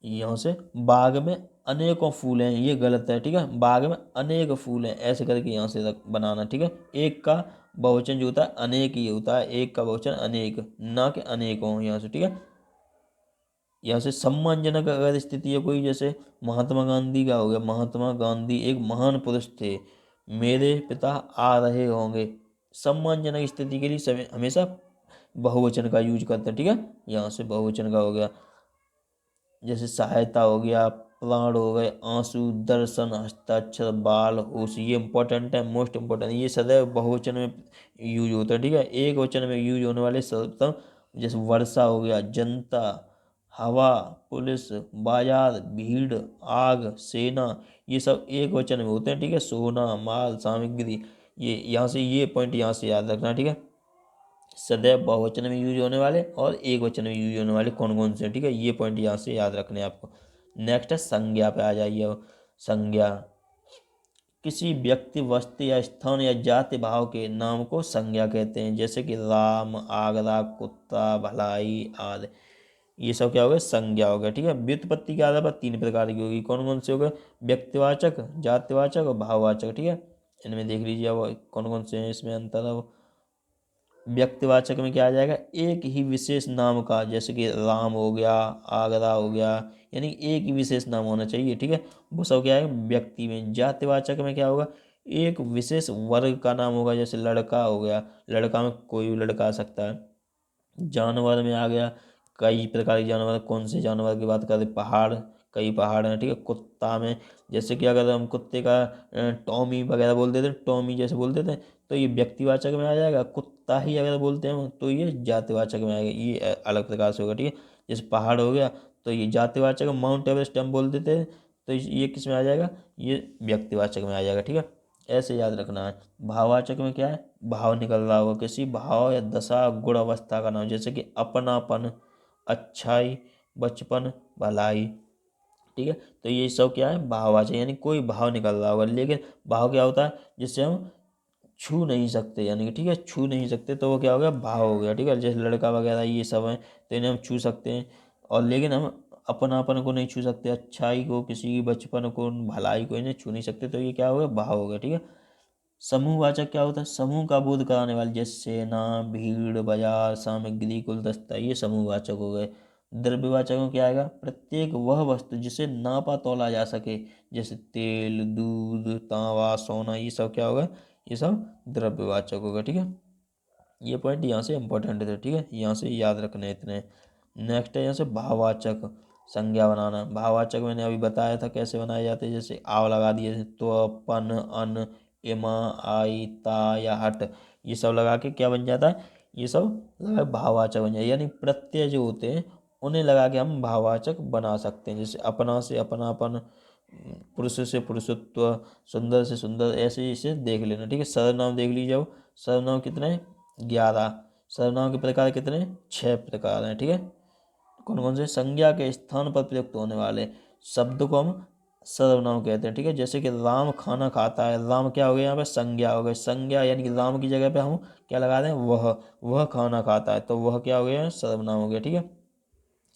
S1: यहाँ से बाग में अनेकों फूल हैं, ये गलत है, ठीक है। बाग में अनेक फूल हैं, ऐसे करके यहाँ से बनाना, ठीक है। एक का बहुवचन जो होता है अनेक ही होता है, एक का बहुवचन अनेक, ना कि अनेकों, यहाँ से, ठीक है। यहाँ से सम्मानजनक अगर स्थिति है कोई, जैसे महात्मा गांधी का हो गया, महात्मा गांधी एक महान पुरुष थे, मेरे पिता आ रहे होंगे। सम्मानजनक स्थिति के लिए हमेशा बहुवचन का यूज करते हैं, ठीक है। यहाँ से बहुवचन का हो गया। जैसे सहायता हो गया, प्राण हो गए, आंसू, दर्शन, हस्ताक्षर, बाल, होश, ये इंपॉर्टेंट है, मोस्ट इंपॉर्टेंट। ये सदैव बहुवचन में यूज होता है, ठीक है। एक वचन में यूज होने वाले शब्द जैसे वर्षा हो गया, जनता, हवा, पुलिस, बाजार, भीड़, आग, सेना, ये सब एक वचन में होते हैं, ठीक है। सोना, माल, सामग्री, ये यहाँ से ये पॉइंट यहाँ से याद रखना, ठीक है। सदैव बहुवचन में यूज होने वाले और एक वचन में यूज होने वाले कौन कौन से हैं, ठीक है। ये पॉइंट यहाँ से याद रखने हैं आपको। नेक्स्ट है संज्ञा पे आ जाइए अब। संज्ञा, किसी व्यक्ति, वस्तु या स्थान या जाति भाव के नाम को संज्ञा कहते हैं। जैसे कि राम, आगरा, कुत्ता, भलाई आदि, ये सब क्या हो गया, संज्ञा हो गया, ठीक है। व्युत्पत्ति के आधार पर तीन प्रकार की होगी, कौन कौन से हो गए, व्यक्तिवाचक, जातिवाचक और भाववाचक, ठीक है। इनमें देख लीजिए अब कौन कौन से हैं, इसमें अंतर है वो। व्यक्तिवाचक में क्या आ जाएगा, एक ही विशेष नाम का, जैसे कि राम हो गया, आगरा हो गया, यानी एक ही विशेष नाम होना चाहिए, ठीक है। वो सब क्या है व्यक्ति में। जातिवाचक में क्या होगा, एक विशेष वर्ग का नाम होगा, जैसे लड़का हो गया, लड़का में कोई भी लड़का आ सकता है। जानवर में आ गया, कई प्रकार के जानवर, कौन से जानवर की बात करें, पहाड़, कई पहाड़ हैं, ठीक है। कुत्ता में जैसे कि अगर हम कुत्ते का टॉमी वगैरह बोल देते, टॉमी जैसे बोल देते हैं, तो ये व्यक्तिवाचक में आ जाएगा। कुत्ता ही अगर बोलते हैं तो ये जातिवाचक में आएगा, ये अलग प्रकार से होगा, ठीक है। जैसे पहाड़ हो गया तो ये जातिवाचक, माउंट एवरेस्ट हम बोल देते हैं तो ये किस में आ जाएगा, ये व्यक्तिवाचक में आ जाएगा, ठीक है। ऐसे याद रखना है। भाववाचक में क्या है, भाव निकल रहा होगा, किसी भाव या दशा गुण अवस्था का नाम, जैसे कि अपनापन, अच्छाई, बचपन, भलाई, ठीक है। तो ये सब क्या है भाववाचक, यानी कोई भाव निकल रहा होगा। लेकिन भाव क्या होता है, जिससे हम छू नहीं सकते, यानी कि ठीक है छू नहीं सकते तो वो क्या हो गया भाव हो गया, ठीक है। जैसे लड़का वगैरह ये सब है तो इन्हें हम छू सकते हैं, और लेकिन हम अपनापन को नहीं छू सकते, अच्छाई को, किसी की बचपन को, भलाई को इन्हें छू नहीं सकते, तो ये क्या हो गया भाव हो गया, ठीक है। समूहवाचक क्या होता है, समूह का बोध कराने वाले, जैसे सेना, भीड़, बाजार, सामग्री, गुलदस्ता, ये समूहवाचक हो गए। द्रव्यवाचक में क्या आएगा, प्रत्येक वह वस्तु जिसे नापा तौला जा सके, जैसे तेल, दूध, तांबा, सोना, ये सब क्या होगा, ये सब द्रव्यवाचक होगा, ठीक है। ये पॉइंट यहाँ से इंपॉर्टेंट थे, ठीक है, यहाँ से याद रखने इतने। नेक्स्ट है यहाँ से भाववाचक, संज्ञा बनाना। भाववाचक मैंने अभी बताया था कैसे बनाए जाते हैं, जैसे आव लगा दिए, जैसे तो, पन, अन, एमा, आई, ता या हट, ये सब लगा के क्या बन जाता है, ये सब लगा भाववाचक बन जाए, यानी प्रत्यय जो होते हैं उन्हें लगा के हम भाववाचक बना सकते हैं। जैसे अपना से अपनापन, पुरुष से पुरुषत्व, सुंदर से सुंदर, ऐसे इसे देख लेना, ठीक है। सर्वनाम देख लीजिए, अब सर्वनाम कितने हैं, 11। सर्वनाम के प्रकार कितने हैं, 6 प्रकार हैं, ठीक है। कौन कौन से, संज्ञा के स्थान पर प्रयुक्त होने वाले शब्द को हम सर्वनाम कहते हैं, ठीक है। जैसे कि राम खाना खाता है, राम क्या हो गया यहाँ पे, संज्ञा हो गई, संज्ञा यानी कि राम की जगह पे हम क्या लगा दें, वह खाना खाता है, तो वह क्या हो गया, सर्वनाम हो गया, ठीक है।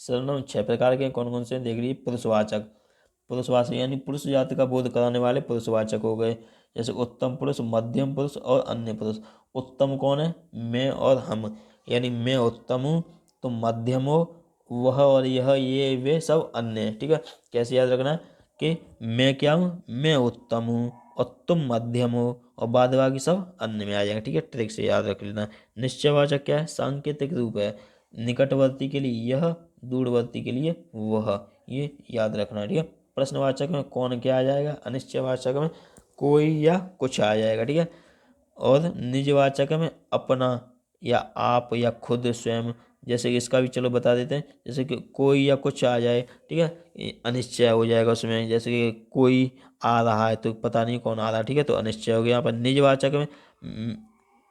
S1: सर्वनाम 6 प्रकार के कौन कौन से देख लीजिए। पुरुषवाचक, पुरुषवाचक यानी पुरुष जाति का बोध कराने वाले पुरुषवाचक हो गए, जैसे उत्तम पुरुष, मध्यम पुरुष और अन्य पुरुष। उत्तम कौन है, मैं और हम, यानी मैं उत्तम हूँ, तुम मध्यम हो, वह और यह, ये वे सब अन्य है, ठीक है। कैसे याद रखना है कि मैं क्या हूँ, मैं उत्तम हूँ और तुम मध्यम हो, और बाद बाकी सब अन्य में आ जाएंगे, ठीक है। ट्रिक से याद रख लेना। निश्चयवाचक क्या है, सांकेतिक रूप है, निकटवर्ती के लिए यह, दूरवर्ती के लिए वह, ये याद रखना, ठीक है। प्रश्नवाचक में कौन क्या आ जाएगा, अनिश्चयवाचक में कोई या कुछ आ जाएगा, ठीक है। और निजवाचक में अपना या आप या खुद, स्वयं, जैसे कि इसका भी चलो बता देते हैं, जैसे कि कोई या कुछ आ जाए, ठीक है, ये अनिश्चय हो जाएगा उसमें। जैसे कि कोई आ रहा है तो पता नहीं कौन आ रहा है, ठीक है, तो अनिश्चय हो गया। यहाँ पर निजवाचक में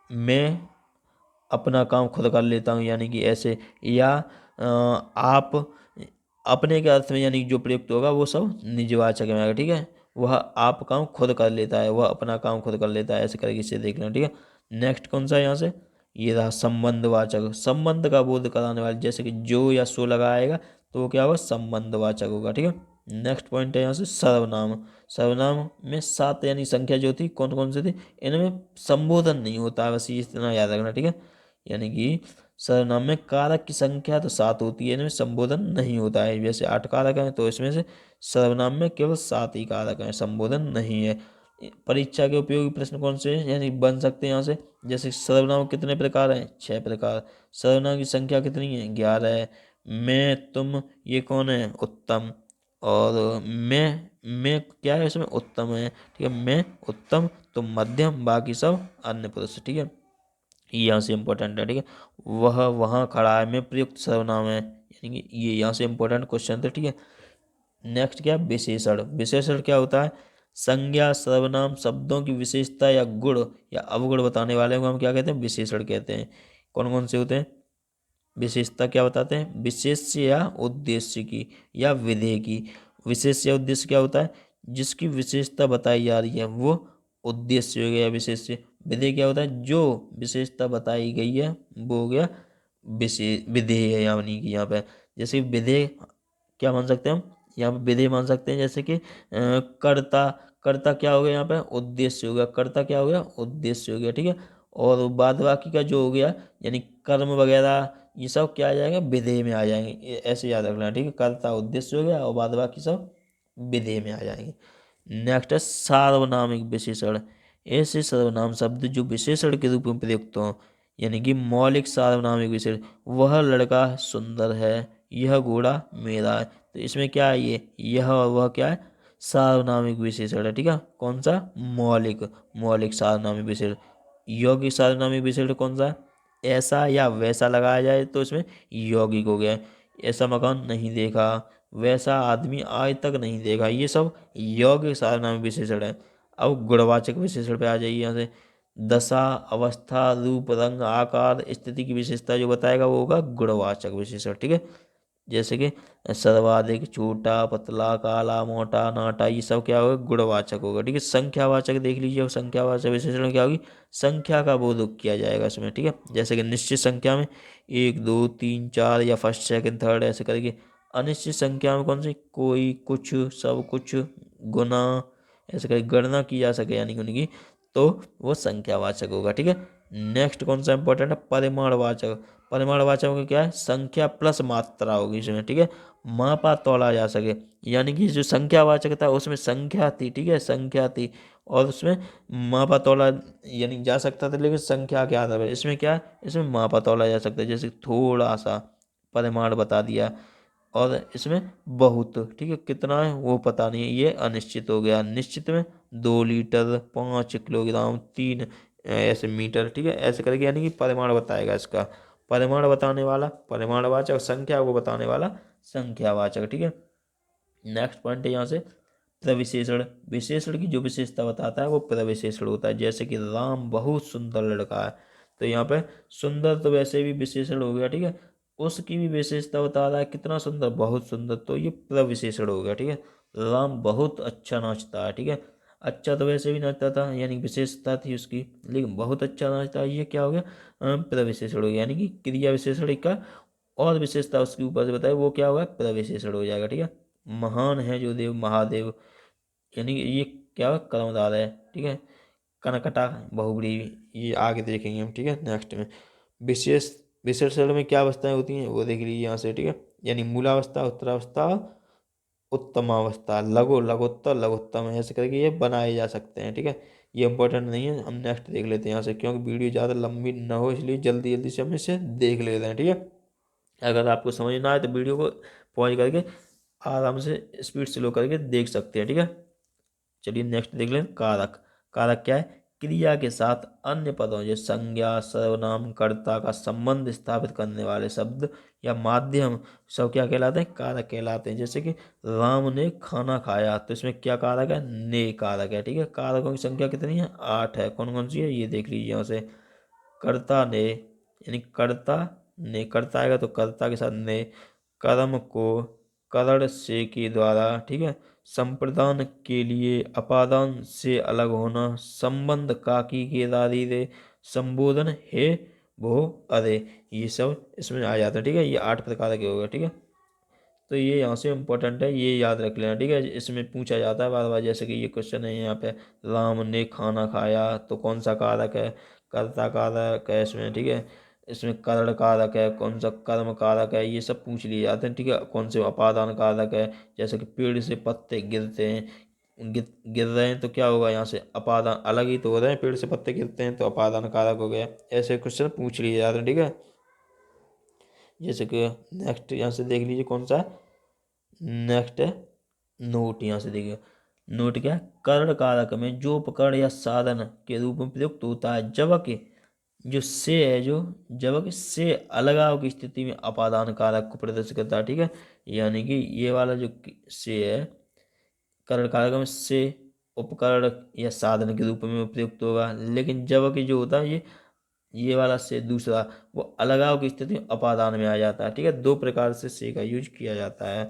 S1: मैं अपना काम खुद कर लेता हूँ, यानी कि ऐसे, या आप, अपने के अर्थ में यानी जो प्रयुक्त होगा वो सब निजवाचक में आएगा, ठीक है। वह आप काम खुद कर लेता है, वह अपना काम खुद कर लेता है, ऐसे करके इसे देख लेना, ठीक है। नेक्स्ट कौन सा है यहाँ से, ये रहा संबंधवाचक, संबंध का बोध कराने वाले, जैसे कि जो या सो लगाएगा तो वो क्या होगा, संबंधवाचक होगा, ठीक है। नेक्स्ट पॉइंट है यहाँ से सर्वनाम। सर्वनाम में 7 यानी संख्या जो थी कौन कौन सी थी, इनमें संबोधन नहीं होता है, बस ये इतना याद रखना, ठीक है। यानी कि सर्वनाम में कारक की संख्या तो 7 होती है, इनमें संबोधन नहीं होता है। जैसे 8 कारक हैं तो इसमें से सर्वनाम में केवल 7 ही कारक हैं, संबोधन नहीं है। परीक्षा के उपयोगी प्रश्न कौन से हैं, यानी बन सकते हैं यहाँ से, जैसे सर्वनाम कितने प्रकार हैं, 6 प्रकार। सर्वनाम की संख्या कितनी है, 11 है। मैं, तुम, ये कौन है, उत्तम, और मैं क्या है इसमें, उत्तम है, ठीक है। मैं उत्तम, तुम मध्यम, बाकी सब अन्य पुरुष, ठीक है। ये यहाँ से इम्पोर्टेंट है, ठीक है। वह वहाँ खड़ा है में प्रयुक्त सर्वनाम है, यानी कि ये यहाँ से इम्पोर्टेंट क्वेश्चन थे, ठीक है। नेक्स्ट क्या है, विशेषण। विशेषण क्या होता है, संज्ञा, सर्वनाम, शब्दों की विशेषता या गुण या अवगुण बताने वाले को हम क्या कहते हैं, विशेषण कहते हैं। कौन कौन से होते हैं, विशेषता क्या बताते हैं, विशेष्य या उद्देश्य की या विधेय की। विशेष्य या उद्देश्य क्या होता है, जिसकी विशेषता बताई जा रही है वो उद्देश्य हो गया विशेष्य। विधेय क्या होता है, जो विशेषता बताई गई है वो हो गया विधेय है, यानी कि यहाँ पे जैसे विधेय क्या मान सकते हैं हम, यहाँ पे विधेय मान सकते हैं, जैसे कि कर्ता, कर्ता क्या हो गया यहाँ पे, उद्देश्य हो गया, कर्ता क्या हो गया, उद्देश्य हो गया, ठीक है। और बाद बाकी का जो हो गया यानी कर्म वगैरह, ये सब क्या आ जाएगा, विधेय में आ जाएंगे, ऐसे याद रखना, ठीक है। कर्ता उद्देश्य हो गया और बाद बाकी सब विधेय में आ जाएंगे। नेक्स्ट है सार्वनामिक विशेषण। ऐसे सर्वनाम शब्द जो विशेषण के रूप में प्रयुक्त हों, यानी कि मौलिक सार्वनामिक विशेषण, वह लड़का सुंदर है, यह घोड़ा मेरा है, तो इसमें क्या है, यह और वह क्या है, सार्वनामिक विशेषण है, ठीक है। कौन सा, मौलिक, मौलिक सार्वनामिक विशेषण। यौगिक सार्वनामिक विशेषण कौन सा है, ऐसा या वैसा लगाया जाए तो इसमें यौगिक हो गया। ऐसा मकान नहीं देखा, वैसा आदमी आज तक नहीं देखा, ये सब यौगिक सार्वनामिक विशेषण है। अब गुणवाचक विशेषण पे आ जाइए यहाँ से। दशा, अवस्था, रूप, रंग, आकार, स्थिति की विशेषता जो बताएगा वो होगा गुणवाचक विशेषण, ठीक है। जैसे कि सर्वाधिक, छोटा, पतला, काला, मोटा, नाटा, ये सब क्या होगा, गुणवाचक होगा। ठीक है, संख्यावाचक देख लीजिए, और संख्यावाचक विशेषण में क्या होगी, संख्या का बोधक किया जाएगा इसमें। ठीक है, जैसे कि निश्चित संख्या में 1 2 3 4 या फर्स्ट सेकंड थर्ड ऐसे करके। अनिश्चित संख्या में कौन सी, कोई, कुछ, सब कुछ, गुना, ऐसे करके गणना की जा सके यानी कि उनकी, तो वो संख्यावाचक होगा। ठीक है, नेक्स्ट कौन सा इंपॉर्टेंट है, परिमाणवाचक। परिमाणवाचक में क्या है, संख्या प्लस मात्रा होगी इसमें। ठीक है, मापा तोला जा सके, यानी कि जो संख्यावाचक था उसमें संख्या थी। ठीक है, संख्या थी, और उसमें मापा तोला यानी जा सकता था, लेकिन संख्या के आधार पर इसमें क्या है, इसमें मापा तोला जा सकता है। जैसे थोड़ा सा परिमाण बता दिया, और इसमें बहुत, ठीक है, कितना है वो पता नहीं है, ये अनिश्चित हो गया। निश्चित में 2 लीटर, 5 किलोग्राम, 3 ऐसे मीटर। ठीक है, ऐसे करके यानी कि परिमाण बताएगा इसका। परिमाण बताने वाला परिमाणवाचक, संख्या को बताने वाला संख्यावाचक। ठीक है, नेक्स्ट पॉइंट है यहाँ से प्रविशेषण। विशेषण की जो विशेषता बताता है वो प्रविशेषण होता है। जैसे कि राम बहुत सुंदर लड़का है, तो यहाँ पे सुंदर तो वैसे भी विशेषण हो गया। ठीक है, उसकी भी विशेषता बता रहा है, कितना सुंदर, बहुत सुंदर, तो ये प्रविशेषण हो गया। ठीक है, राम बहुत अच्छा नाचता है। ठीक है, अच्छा तो वैसे भी नाचता था यानी विशेषता थी उसकी, लेकिन बहुत अच्छा नाचता है, ये क्या हो गया, प्रविशेषण हो गया। यानी कि क्रिया विशेषण का और विशेषता उसके ऊपर से बताए, वो क्या होगा, प्रविशेषण हो जाएगा। ठीक है, महान है जो देव, महादेव, यानी कि ये क्या होगा, कर्मधारय है। ठीक है, कनकटा, बहुव्रीहि, ये आगे देखेंगे हम। ठीक है, नेक्स्ट में विशेष विशेषण में क्या अवस्थाएं होती हैं वो देख लीजिए यहाँ से। ठीक है, यानी मूलावस्था, उत्तरावस्था, उत्तमावस्था, लघु, लघुत्तर, लघुत्तम, ऐसे करके ये बनाए जा सकते हैं। ठीक है, ये इंपॉर्टेंट नहीं है, हम नेक्स्ट देख लेते हैं यहाँ से, क्योंकि वीडियो ज़्यादा लंबी ना हो, इसलिए जल्दी जल्दी से हम इसे देख लेते हैं। ठीक है, अगर आपको समझ ना आए तो वीडियो को पॉज करके आराम से स्पीड स्लो करके देख सकते हैं। ठीक है, चलिए नेक्स्ट देख लें, कारक। कारक क्या है, क्रिया के साथ अन्य पदों जैसे संज्ञा, सर्वनाम, कर्ता का संबंध स्थापित करने वाले शब्द या माध्यम सब क्या कहलाते हैं, कारक कहलाते हैं। जैसे कि राम ने खाना खाया, तो इसमें क्या कारक है, ने कारक है। ठीक है, कारकों की संख्या कितनी है, 8 है। कौन कौन सी है ये देख लीजिए यहाँ से। कर्ता ने, यानी कर्ता ने, कर्ता आएगा तो कर्ता के साथ ने, कर्म को करण से के द्वारा। ठीक है, संप्रदान के लिए अपादान से अलग होना, संबंध काकी के दादी रे, संबोधन हे वो अरे, ये सब इसमें आ जाता है। ठीक है, ये 8 प्रकार के हो गए। ठीक है, तो ये यहाँ से इम्पोर्टेंट है, ये याद रख लेना। ठीक है, इसमें पूछा जाता है बार बार, जैसे कि ये क्वेश्चन है यहाँ पे, राम ने खाना खाया, तो कौन सा कारक है, कर्ता कारक है इसमें। ठीक है, इसमें करण कारक है, कौन सा कर्म कारक है, ये सब पूछ लिए जाते हैं। ठीक है, कौन से अपादान कारक है, जैसे कि पेड़ से पत्ते गिरते हैं, गिर रहे हैं, तो क्या होगा यहाँ से, अपादान, अलग ही तो हो रहे हैं, पेड़ से पत्ते गिरते हैं तो अपादान कारक हो गया। ऐसे क्वेश्चन पूछ लिए जाते हैं। ठीक है, जैसे कि नेक्स्ट यहाँ से देख लीजिए कौन सा है, नेक्स्ट है नोट। यहाँ से देखिए, नोट क्या है, करण कारक में जो उपकरण या साधन के रूप में प्रयुक्त होता है, जबकि जो से है, जो जबकि से अलगाव की स्थिति में अपादान कारक को प्रदर्शित करता है। ठीक है, यानी कि ये वाला जो से है, करण कारक में से उपकरण या साधन के रूप में प्रयुक्त होगा, लेकिन जबकि जो होता है ये वाला से दूसरा, वो अलगाव की स्थिति में अपादान में आ जाता है। ठीक है, 2 प्रकार से का यूज किया जाता है।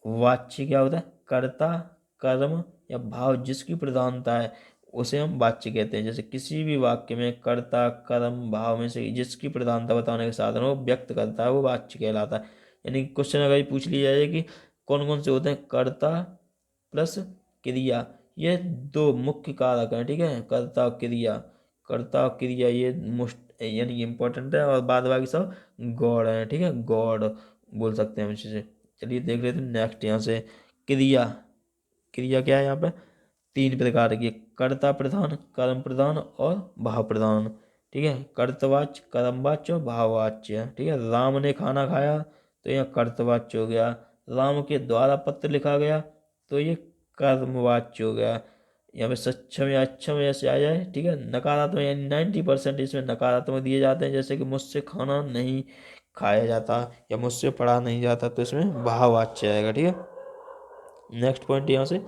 S1: वाच्य क्या होता है, कर्ता, कर्म या भाव जिसकी प्रधानता है उसे हम वाच्य कहते हैं। जैसे किसी भी वाक्य में कर्ता, कर्म, भाव में से जिसकी प्रधानता बताने के साधन वो व्यक्त करता है, वो वाच्य कहलाता है। यानी क्वेश्चन अगर ये पूछ लिया जाए कि कौन कौन से होते हैं, कर्ता प्लस क्रिया, ये 2 मुख्य कारक हैं। ठीक है, कर्ता और क्रिया, कर्ता और क्रिया ये मोस्ट यानी इम्पोर्टेंट है, और बाद बाकी सब गॉड है। ठीक है, गॉड बोल सकते हैं हम इसे। चलिए देख लेते हैं नेक्स्ट यहाँ से, क्रिया। क्रिया क्या है यहाँ पे, 3 प्रकार की, कर्ता प्रधान, कर्म प्रधान और भाव प्रधान। ठीक है, कर्तवाच्य, कर्मवाच्य और भाववाच्य। ठीक है, राम ने खाना खाया, तो यह कर्तवाच्य हो गया। राम के द्वारा पत्र लिखा गया, तो ये कर्मवाच्य हो गया। यहाँ पे सक्षम या अक्षम ऐसे आ जाए। ठीक है, नकारात्मक यानी 90% इसमें नकारात्मक दिए जाते हैं, जैसे कि मुझसे खाना नहीं खाया जाता या मुझसे पढ़ा नहीं जाता, तो इसमें भाववाच्य आएगा। ठीक है, नेक्स्ट पॉइंट यहाँ से,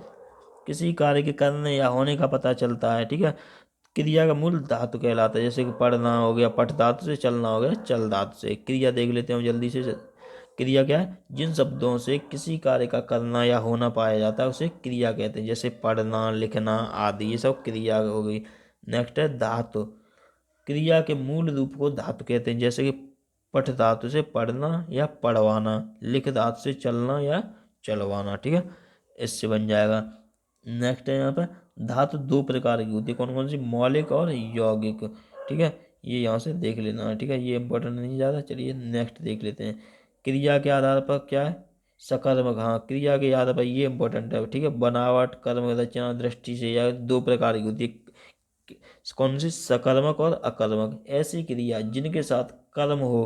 S1: किसी कार्य के करने या होने का पता चलता है। ठीक है, क्रिया का मूल धातु कहलाता है, जैसे कि पढ़ना हो गया, पठ धातु से, चलना हो गया, चल धातु से। क्रिया देख लेते हैं हम जल्दी से। क्रिया क्या है? जिन शब्दों से किसी कार्य का करना या होना पाया जाता है उसे क्रिया कहते हैं, जैसे पढ़ना, लिखना आदि, ये सब क्रिया हो गई। नेक्स्ट है धातु। क्रिया के मूल रूप को धातु कहते हैं, जैसे कि पठ धातु से पढ़ना या पढ़वाना, लिख धातु से चलना या चलवाना, ठीक है, इससे बन जाएगा। नेक्स्ट है यहाँ पे धातु दो प्रकार की होती है, कौन कौन सी? मौलिक और यौगिक, ठीक है, ये यहाँ से देख लेना है, ठीक है, ये इंपॉर्टेंट नहीं ज़्यादा। चलिए नेक्स्ट देख लेते हैं। क्रिया के आधार पर क्या है? सकर्मक, हाँ, क्रिया के आधार पर ये इंपॉर्टेंट है, ठीक है, बनावट, कर्म, रचना, दृष्टि से, या दो प्रकार की होती है, कौन सी? सकर्मक और अकर्मक। ऐसी क्रिया जिनके साथ कर्म हो,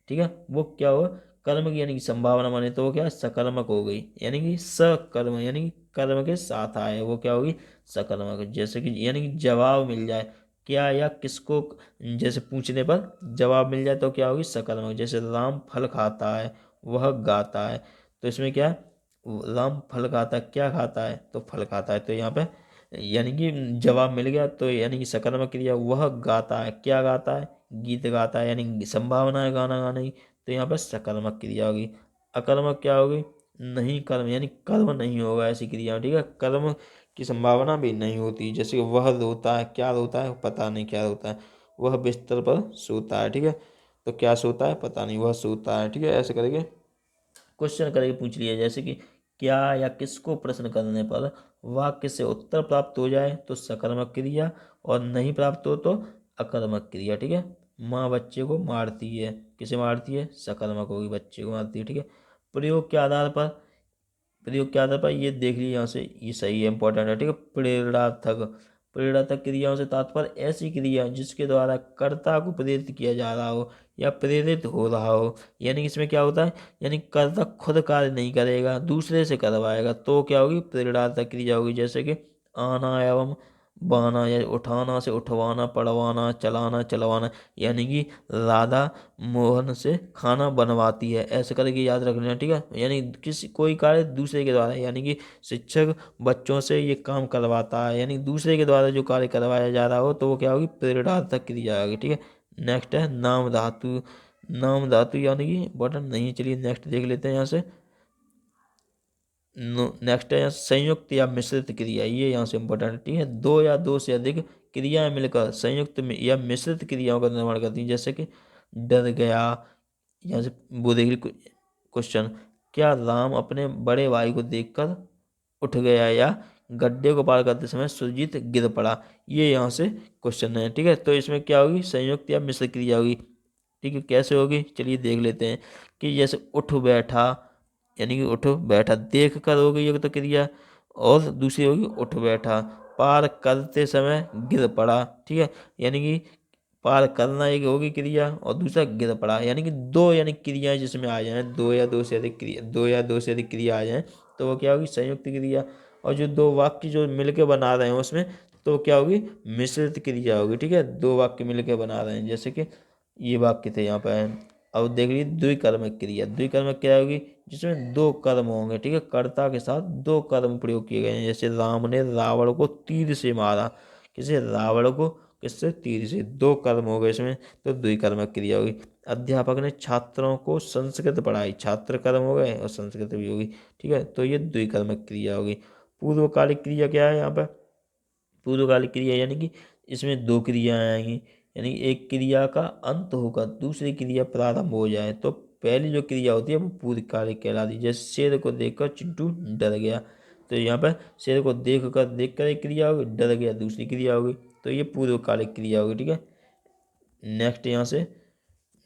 S1: ठीक है, वो क्या हो? कर्म की यानी कि संभावना माने तो वो क्या? सकर्मक हो गई, यानी कि सकर्म, यानी कि कर्म के साथ आए, वो क्या होगी? सकर्मक। जैसे कि यानी कि जवाब मिल जाए, क्या या किसको, जैसे पूछने पर जवाब मिल जाए तो क्या होगी? सकर्मक। जैसे राम फल खाता है, वह गाता है, तो इसमें क्या है? राम फल खाता है, क्या खाता है? तो फल खाता है, तो यहाँ पे यानी कि जवाब मिल गया, तो यानी कि सकर्मक क्रिया। वह गाता है, क्या गाता है? गीत गाता है, यानी संभावना है गाना गाने की, तो यहाँ पर सकर्मक क्रिया होगी। अकर्मक क्या होगी? नहीं कर्म, यानी कर्म नहीं होगा ऐसी क्रिया, ठीक है, कर्म की संभावना भी नहीं होती। जैसे वह रोता है, क्या रोता है? पता नहीं क्या रोता है। वह बिस्तर पर सोता है, ठीक है, तो क्या सोता है? पता नहीं, वह सोता है, ठीक है, ऐसे करके क्वेश्चन करके पूछ लिया। जैसे कि क्या या किसको प्रश्न करने पर वाक्य से उत्तर प्राप्त हो जाए तो सकर्मक क्रिया, और नहीं प्राप्त हो तो अकर्मक क्रिया, ठीक है। माँ बच्चे को मारती है, किसे मारती है? सकर्मक होगी, बच्चे को मारती है, ठीक है। प्रयोग के आधार पर, प्रयोग के आधार पर ये देख लीजिए यहाँ से, ये सही है, इंपॉर्टेंट है, ठीक है। प्रेरणार्थक, प्रेरणार्थक क्रियाओं से तात्पर्य ऐसी क्रिया जिसके द्वारा कर्ता को प्रेरित किया जा रहा हो या प्रेरित हो रहा हो, यानी कि इसमें क्या होता है? यानी कर्ता खुद कार्य नहीं करेगा, दूसरे से करवाएगा, तो क्या होगी? प्रेरणार्थक क्रिया होगी। जैसे कि आना एवं बहाना, या उठाना से उठवाना, पढ़वाना, चलाना, चलवाना, यानी कि राधा मोहन से खाना बनवाती है, ऐसे करके याद रख लेना, ठीक है। यानी किसी कोई कार्य दूसरे के द्वारा, यानी कि शिक्षक बच्चों से ये काम करवाता है, यानी दूसरे के द्वारा जो कार्य करवाया जा रहा हो, तो वो क्या होगी? प्रेरणार्थक क्रिया होगी, ठीक है। नेक्स्ट है नाम धातु। नाम धातु यानी कि इंपॉर्टेंट नहीं है, चलिए नेक्स्ट देख लेते हैं यहाँ से। नेक्स्ट है संयुक्त या मिश्रित क्रिया, ये यहाँ से इंपॉर्टेंट है, ठीक है। दो या दो से अधिक क्रियाएं मिलकर संयुक्त में या मिश्रित क्रियाओं का निर्माण करती हैं, जैसे कि डर गया, यहाँ से वो देख ली। क्वेश्चन, क्या राम अपने बड़े भाई को देखकर उठ गया, या गड्ढे को पार करते समय सुरजीत गिर पड़ा, ये यहाँ से क्वेश्चन है, ठीक है। तो इसमें क्या होगी? संयुक्त या मिश्र क्रिया होगी, ठीक है। कैसे होगी? चलिए देख लेते हैं। कि जैसे उठ बैठा, यानी कि उठ बैठा देख कर हो गई एक तो क्रिया, और दूसरी होगी उठ बैठा, पार करते समय गिर पड़ा, ठीक है, यानी कि पार करना एक होगी क्रिया, और दूसरा गिर पड़ा, यानी कि दो, यानी क्रियाएं जिसमें आ जाए, दो या दो से अधिक क्रिया, दो या दो से अधिक क्रिया आ जाए, तो वो क्या होगी? संयुक्त क्रिया। और जो दो वाक्य जो मिलके बना रहे हैं उसमें, तो क्या होगी? मिश्रित क्रिया होगी, ठीक है। दो वाक्य मिलके बना रहे हैं, जैसे कि ये वाक्य थे यहाँ पे। अब देख लीजिए द्विकर्मक क्रिया। द्विकर्मक क्या होगी? जिसमें दो कर्म होंगे, ठीक है, कर्ता के साथ दो कर्म प्रयोग किए गए हैं, जैसे राम ने रावण को तीर से मारा, किसे? रावण को, किससे? तीर से, दो कर्म हो गए इसमें, तो द्विकर्मक क्रिया होगी। अध्यापक ने छात्रों को संस्कृत पढ़ाई, छात्र कर्म हो गए और संस्कृत भी होगी, ठीक है, तो ये द्विकर्मक क्रिया होगी। पूर्वकालिक क्रिया क्या है यहाँ पर? पूर्वकालिक क्रिया यानी कि इसमें दो क्रियाएं आएंगी, यानी एक क्रिया का अंत होकर दूसरी क्रिया प्रारंभ हो जाए, तो पहली जो क्रिया होती है वो पूर्वकालिक कहलाती है। जैसे शेर को देखकर चिंटू डर गया, तो यहाँ पर शेर को देखकर एक क्रिया होगी, डर गया दूसरी क्रिया होगी, तो ये पूर्वकालिक क्रिया होगी, ठीक है। नेक्स्ट यहाँ से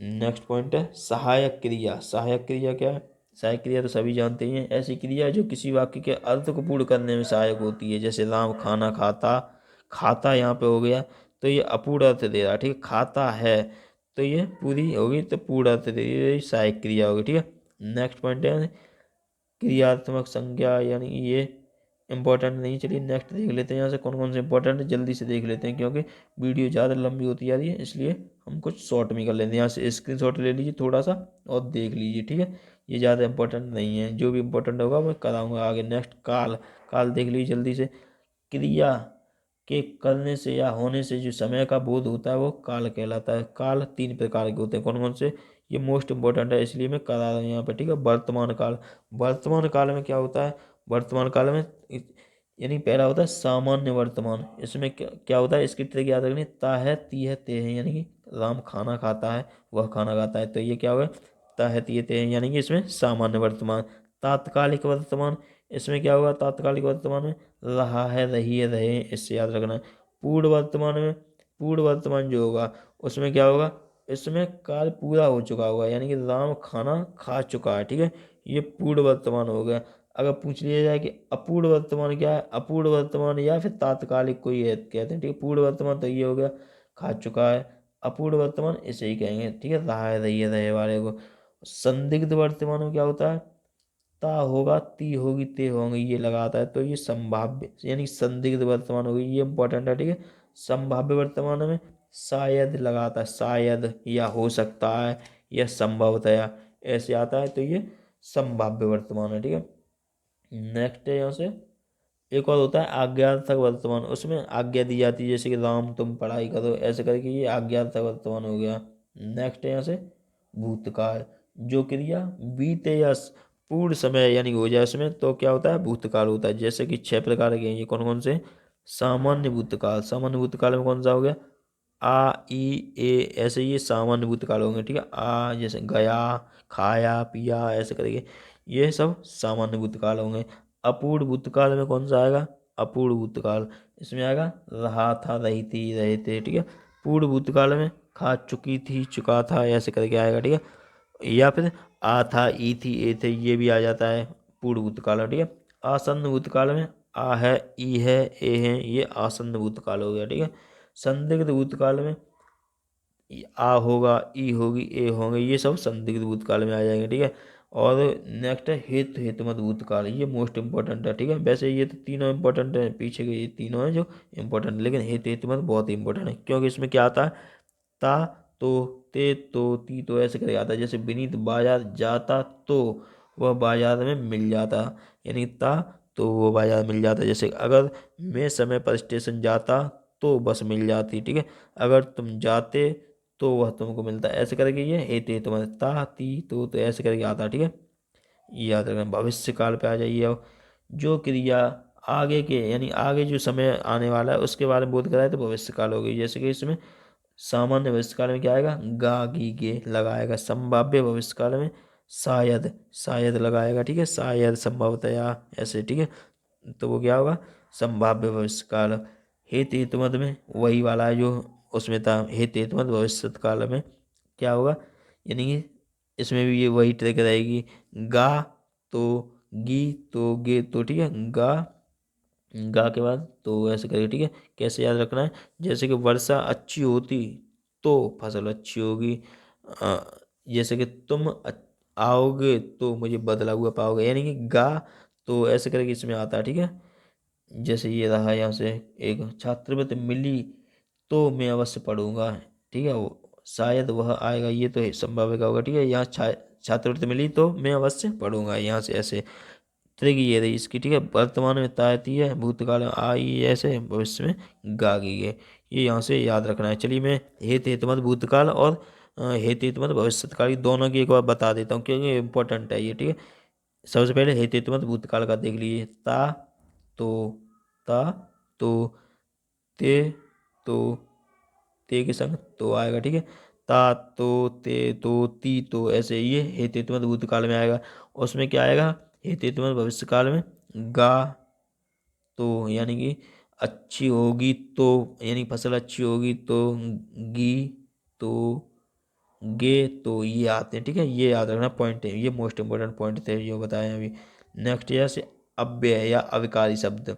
S1: नेक्स्ट पॉइंट है सहायक क्रिया। सहायक क्रिया क्या है? सहायक क्रिया तो सभी जानते ही हैं, ऐसी क्रिया जो किसी वाक्य के अर्थ को पूर्ण करने में सहायक होती है, जैसे राम खाना खाता, खाता यहाँ पे हो गया, तो ये अपूर्ण अर्थ दे रहा है, ठीक है, खाता है, तो ये पूरी होगी, तो पूर्ण अर्थ दे रही है, ये सहायक क्रिया होगी, ठीक है। नेक्स्ट पॉइंट है क्रियात्मक संज्ञा, यानी ये इंपॉर्टेंट नहीं, चलिए नेक्स्ट देख लेते हैं यहाँ से कौन कौन से इंपॉर्टेंट है, जल्दी से देख लेते हैं, क्योंकि वीडियो ज़्यादा लंबी होती जा रही है, इसलिए हम कुछ शॉर्ट में कर लेते हैं। यहाँ से स्क्रीनशॉट ले लीजिए थोड़ा सा और देख लीजिए, ठीक है, ये ज़्यादा इंपॉर्टेंट नहीं है, जो भी इंपॉर्टेंट होगा मैं कराऊंगा आगे। नेक्स्ट काल, काल देख लीजिए जल्दी से। क्रिया, के करने से या होने से जो समय का बोध होता है वो काल कहलाता है। काल 3 प्रकार के होते हैं, कौन कौन से, ये मोस्ट इंपॉर्टेंट है इसलिए मैं करा रहा हूँ यहाँ पे, ठीक है। वर्तमान काल, वर्तमान काल में क्या होता है, वर्तमान काल में यानी पहला होता है सामान्य वर्तमान। इसमें क्या क्या होता है, इसकी ट्रिक याद रखनी, ता है ती है ते है, यानी कि राम खाना खाता है, वह खाना खाता है, तो ये क्या होगा, ता है ती है ते है, यानी कि इसमें सामान्य वर्तमान। तात्कालिक वर्तमान, इसमें क्या होगा, तात्कालिक वर्तमान में रहा है, रही है, रहे, इससे याद रखना है। पूर्ण वर्तमान में, पूर्ण वर्तमान जो होगा उसमें क्या होगा, इसमें काल पूरा हो चुका होगा, यानी कि राम खाना खा चुका है, ठीक है, ये पूर्ण वर्तमान हो गया। अगर पूछ लिया जाए कि अपूर्ण वर्तमान क्या है, अपूर्ण वर्तमान या फिर तात्कालिक कोई है कहते हैं, ठीक है। पूर्ण वर्तमान तो ये हो गया खा चुका है, अपूर्ण वर्तमान इसे ही कहेंगे, ठीक है, रहा है, रही है, रहे वाले को। संदिग्ध वर्तमान में क्या होता है, ता होगा, ती होगी, ते होंगे, ये लगाता है, तो ये संभाव्य यानी संदिग्ध वर्तमान होगी, ये इंपॉर्टेंट है, ठीक है। संभाव्य वर्तमान में शायद लगाता है, शायद या हो सकता है या संभवतया ऐसे आता है, तो ये संभाव्य वर्तमान है, ठीक है। नेक्स्ट है यहाँ से एक और होता है आज्ञार्थक वर्तमान, उसमें आज्ञा दी जाती है, जैसे कि राम तुम पढ़ाई करो, ऐसे करके ये आज्ञार्थक वर्तमान हो गया। नेक्स्ट है यहाँ से भूतकाल, जो क्रिया बीते या पूर्ण समय यानी हो जाए उसमें, तो क्या होता है, भूतकाल होता है। जैसे कि 6 प्रकार के हैं, ये कौन कौन से, सामान्य भूतकाल, सामान्य भूतकाल में कौन सा हो गया, आ ई ए, ऐसे ये सामान्य भूतकाल होंगे, ठीक है। आ जैसे गया, खाया, पिया, ऐसे करके ये सब सामान्य भूतकाल होंगे। अपूर्ण भूतकाल में कौन सा आएगा, अपूर्ण भूतकाल, इसमें आएगा रहा था, रही थी, रहे थे, ठीक है। पूर्ण भूतकाल में खा चुकी थी, चुका था, ऐसे करके आएगा, ठीक है। या फिर आ था, ई थी, ए थे, ये भी आ जाता है पूर्ण भूतकाल में, ठीक है। आसन्न भूतकाल में आ है, ई है, ए है, ये आसन्न भूतकाल हो गया, ठीक है। संदिग्ध भूतकाल में आ होगा, ई होगी, ए होंगे, ये सब संदिग्ध भूतकाल में आ जाएंगे, ठीक है। और नेक्स्ट है हेतु हेतुमत भूतकाल, ये मोस्ट इंपॉर्टेंट है, ठीक है। वैसे ये तो तीनों इंपॉर्टेंट है, पीछे के ये तीनों हैं जो इंपॉर्टेंट है, लेकिन हेतु हेतुमत बहुत ही इंपॉर्टेंट है, क्योंकि इसमें क्या आता है, ता तो, ते तो, ती तो, ऐसे करके आता है। जैसे विनीत बाजार जाता तो वह बाजार में मिल जाता, यानी ता तो वो बाजार मिल जाता। जैसे अगर मैं समय पर स्टेशन जाता तो बस मिल जाती, ठीक है। अगर तुम जाते तो वह तुमको मिलता, ऐसे करके ये हेते तुम्हारे ता ती तो ऐसे करके आता, ठीक है। ये याद रखना। भविष्य काल पे आ जाइए अब, जो क्रिया आगे के यानी आगे जो समय आने वाला है उसके बारे में बोध कराए तो भविष्य काल हो गई। जैसे कि इसमें सामान्य भविष्य काल में क्या आएगा, गा गी गे लगाएगा। संभाव्य भविष्य काल में शायद, शायद लगाएगा, ठीक है, शायद, संभवतया, ऐसे, ठीक है। तो वो क्या होगा, संभाव्य भविष्य काल। हेत हेतुमत में वही वाला है जो उसमें था, हेत हेतुमत भविष्य काल में क्या होगा, यानी कि इसमें भी ये वही ट्रिक रहेगी, गा तो, गी तो, गे तो, ठीक है। गा, गा के बाद तो, ऐसे करिए, ठीक है। कैसे याद रखना है, जैसे कि वर्षा अच्छी होती तो फसल अच्छी होगी, अ, जैसे कि तुम आओगे तो मुझे बदला हुआ पाओगे, यानी कि गा तो ऐसे करके इसमें आता है, ठीक है। जैसे ये रहा यहाँ से एक, छात्रवृत्ति मिली तो मैं अवश्य पढ़ूंगा, ठीक है, वो शायद वह आएगा, ये तो संभाव्य का होगा, ठीक है। यहाँ छात्रवृत्ति मिली तो मैं अवश्य पढ़ूंगा, यहाँ से ऐसे त्रिक ये रही इसकी, ठीक है। वर्तमान में तायती है, भूतकाल में आई, ऐसे भविष्य में गागी है, ये यहाँ से याद रखना है। चलिए मैं हेत हेतुमत भूतकाल और हेत हेतुमत भविष्यकाल दोनों की एक बार बता देता हूँ, क्योंकि इंपॉर्टेंट है ये, ठीक है। सबसे पहले हेत हेतुमत भूतकाल का देख लीजिए, तो, ता तो, ते तो, ते के संग तो आएगा, ठीक है। ता तो, ते तो, ती तो, ऐसे ये हेत हेतुमत भूतकाल में आएगा। उसमें क्या आएगा, हेत हेतुमत भविष्य काल में गा तो, यानी कि अच्छी होगी तो, यानी फसल अच्छी होगी तो, गी तो, गे तो, ये आते हैं, ठीक है। ये याद रखना पॉइंट है, ये मोस्ट इंपोर्टेंट पॉइंट थे जो बताए अभी। नेक्स्ट जैसे अव्यय या अविकारी शब्द,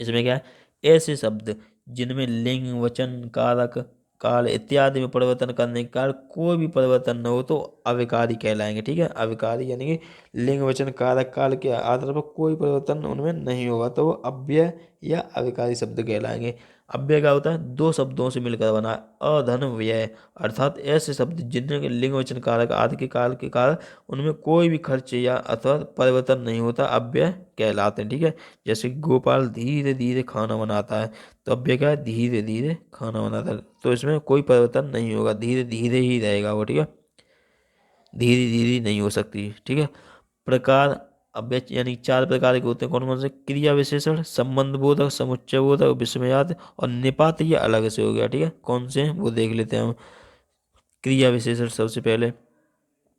S1: इसमें क्या है, ऐसे शब्द जिनमें लिंग वचन कारक काल इत्यादि में परिवर्तन करने के कारण कोई भी परिवर्तन न हो तो अविकारी कहलाएंगे, ठीक है। अविकारी यानी कि लिंग वचन कारक काल के आधार पर कोई परिवर्तन उनमें नहीं होगा तो वो अव्यय या अविकारी शब्द कहलाएंगे। अव्यय क्या होता है, दो शब्दों से मिलकर बना है। अधन व्यय अर्थात ऐसे शब्द जिनके लिंग वचन कारक आदि के काल के कारण उनमें कोई भी खर्च या अथवा परिवर्तन नहीं होता, अव्यय कहलाते हैं। ठीक है, जैसे कि गोपाल धीरे धीरे खाना बनाता है, तो अव्यय क्या है, धीरे धीरे खाना बनाता है, तो इसमें कोई परिवर्तन नहीं होगा, धीरे धीरे ही रहेगा वो। ठीक है, धीरे धीरे नहीं हो सकती। ठीक है, प्रकार अव्यय यानी चार प्रकार के होते हैं। कौन कौन से, क्रिया विशेषण, संबंध बोधक, समुच्चय बोधक, विस्मयाद और निपात, ये अलग से हो गया। ठीक है, कौन से हैं वो देख लेते हैं हम। क्रिया विशेषण सबसे पहले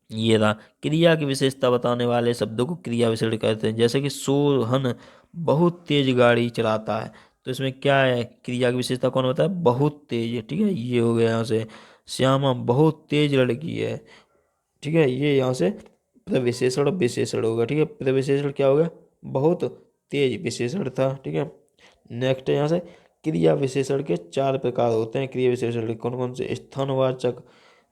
S1: ये रहा, क्रिया की विशेषता बताने वाले शब्दों को क्रिया विशेषण कहते हैं। जैसे कि सोहन बहुत तेज गाड़ी चलाता है, तो इसमें क्या है, क्रिया की विशेषता कौन होता है, बहुत तेज। ठीक है, ये हो गया यहाँ से। श्यामा बहुत तेज लड़की है। ठीक है, ये यहाँ से प्रविशेषण और विशेषण होगा। ठीक है, प्रविशेषण क्या होगा, बहुत तेज विशेषण था। ठीक है, नेक्स्ट यहाँ से क्रिया विशेषण के चार प्रकार होते हैं। क्रिया विशेषण के कौन कौन से, स्थानवाचक,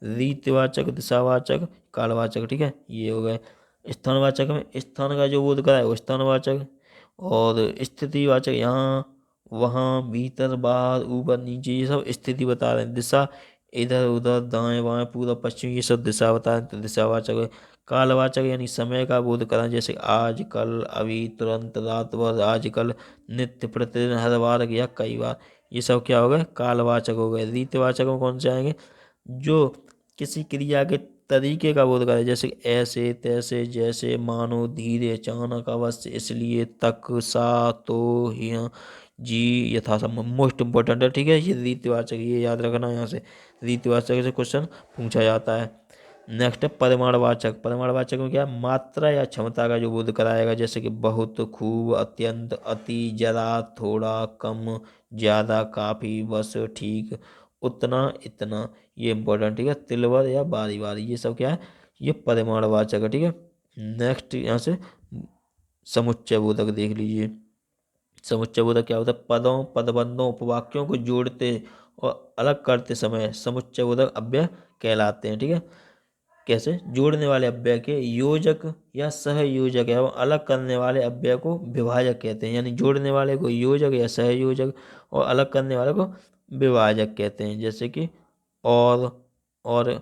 S1: रीतिवाचक, दिशावाचक, कालवाचक। ठीक है, ये हो गए। स्थानवाचक में स्थान का जो बोध कराए वो स्थानवाचक, और स्थितिवाचक यहाँ वहाँ भीतर बाहर ऊपर नीचे ये सब स्थिति बता रहे हैं। दिशा इधर उधर दाएं बाएं पूर्व पश्चिम ये सब दिशा बता रहे हैं, तो दिशावाचक है। कालवाचक यानी समय का बोध कराएं, जैसे आज कल अभी तुरंत रात भर आजकल नित्य प्रतिदिन हर बार या कई बार, ये सब क्या हो गए, कालवाचक हो गए। रीतिवाचक में कौन से आएंगे, जो किसी क्रिया के तरीके का बोध कराए, जैसे ऐसे तैसे जैसे मानो धीरे अचानक अवश्य इसलिए तक सा तो यहाँ जी यथासंभव, मोस्ट इम्पोर्टेंट है। ठीक है, ये रीतिवाचक, ये याद रखना, यहाँ से रीतिवाचक से क्वेश्चन पूछा जाता है। नेक्स्ट है परिमाणवाचक। परिमाणवाचक में क्या है, मात्रा या क्षमता का जो बोध कराएगा, जैसे कि बहुत, खूब, अत्यंत, अति, जरा, थोड़ा, कम, ज्यादा, काफी, बस, ठीक, उतना, इतना, ये इंपॉर्टेंट। ठीक है, तिलवर या बारी बारी, ये सब क्या है, ये परिमाणवाचक है। ठीक है, नेक्स्ट यहाँ से समुच्चय बोधक देख लीजिए। समुच्चय बोधक क्या होता है, पदों पदबंधों उपवाक्यों को जोड़ते और अलग करते समय समुच्चय बोधक अव्यय कहलाते हैं। ठीक है, कैसे, जोड़ने वाले अव्यय के योजक या सहयोजक एवं अलग करने वाले अव्यय को विभाजक कहते हैं। यानी जोड़ने वाले को योजक या सहयोजक और अलग करने वाले को विभाजक कहते हैं। जैसे कि और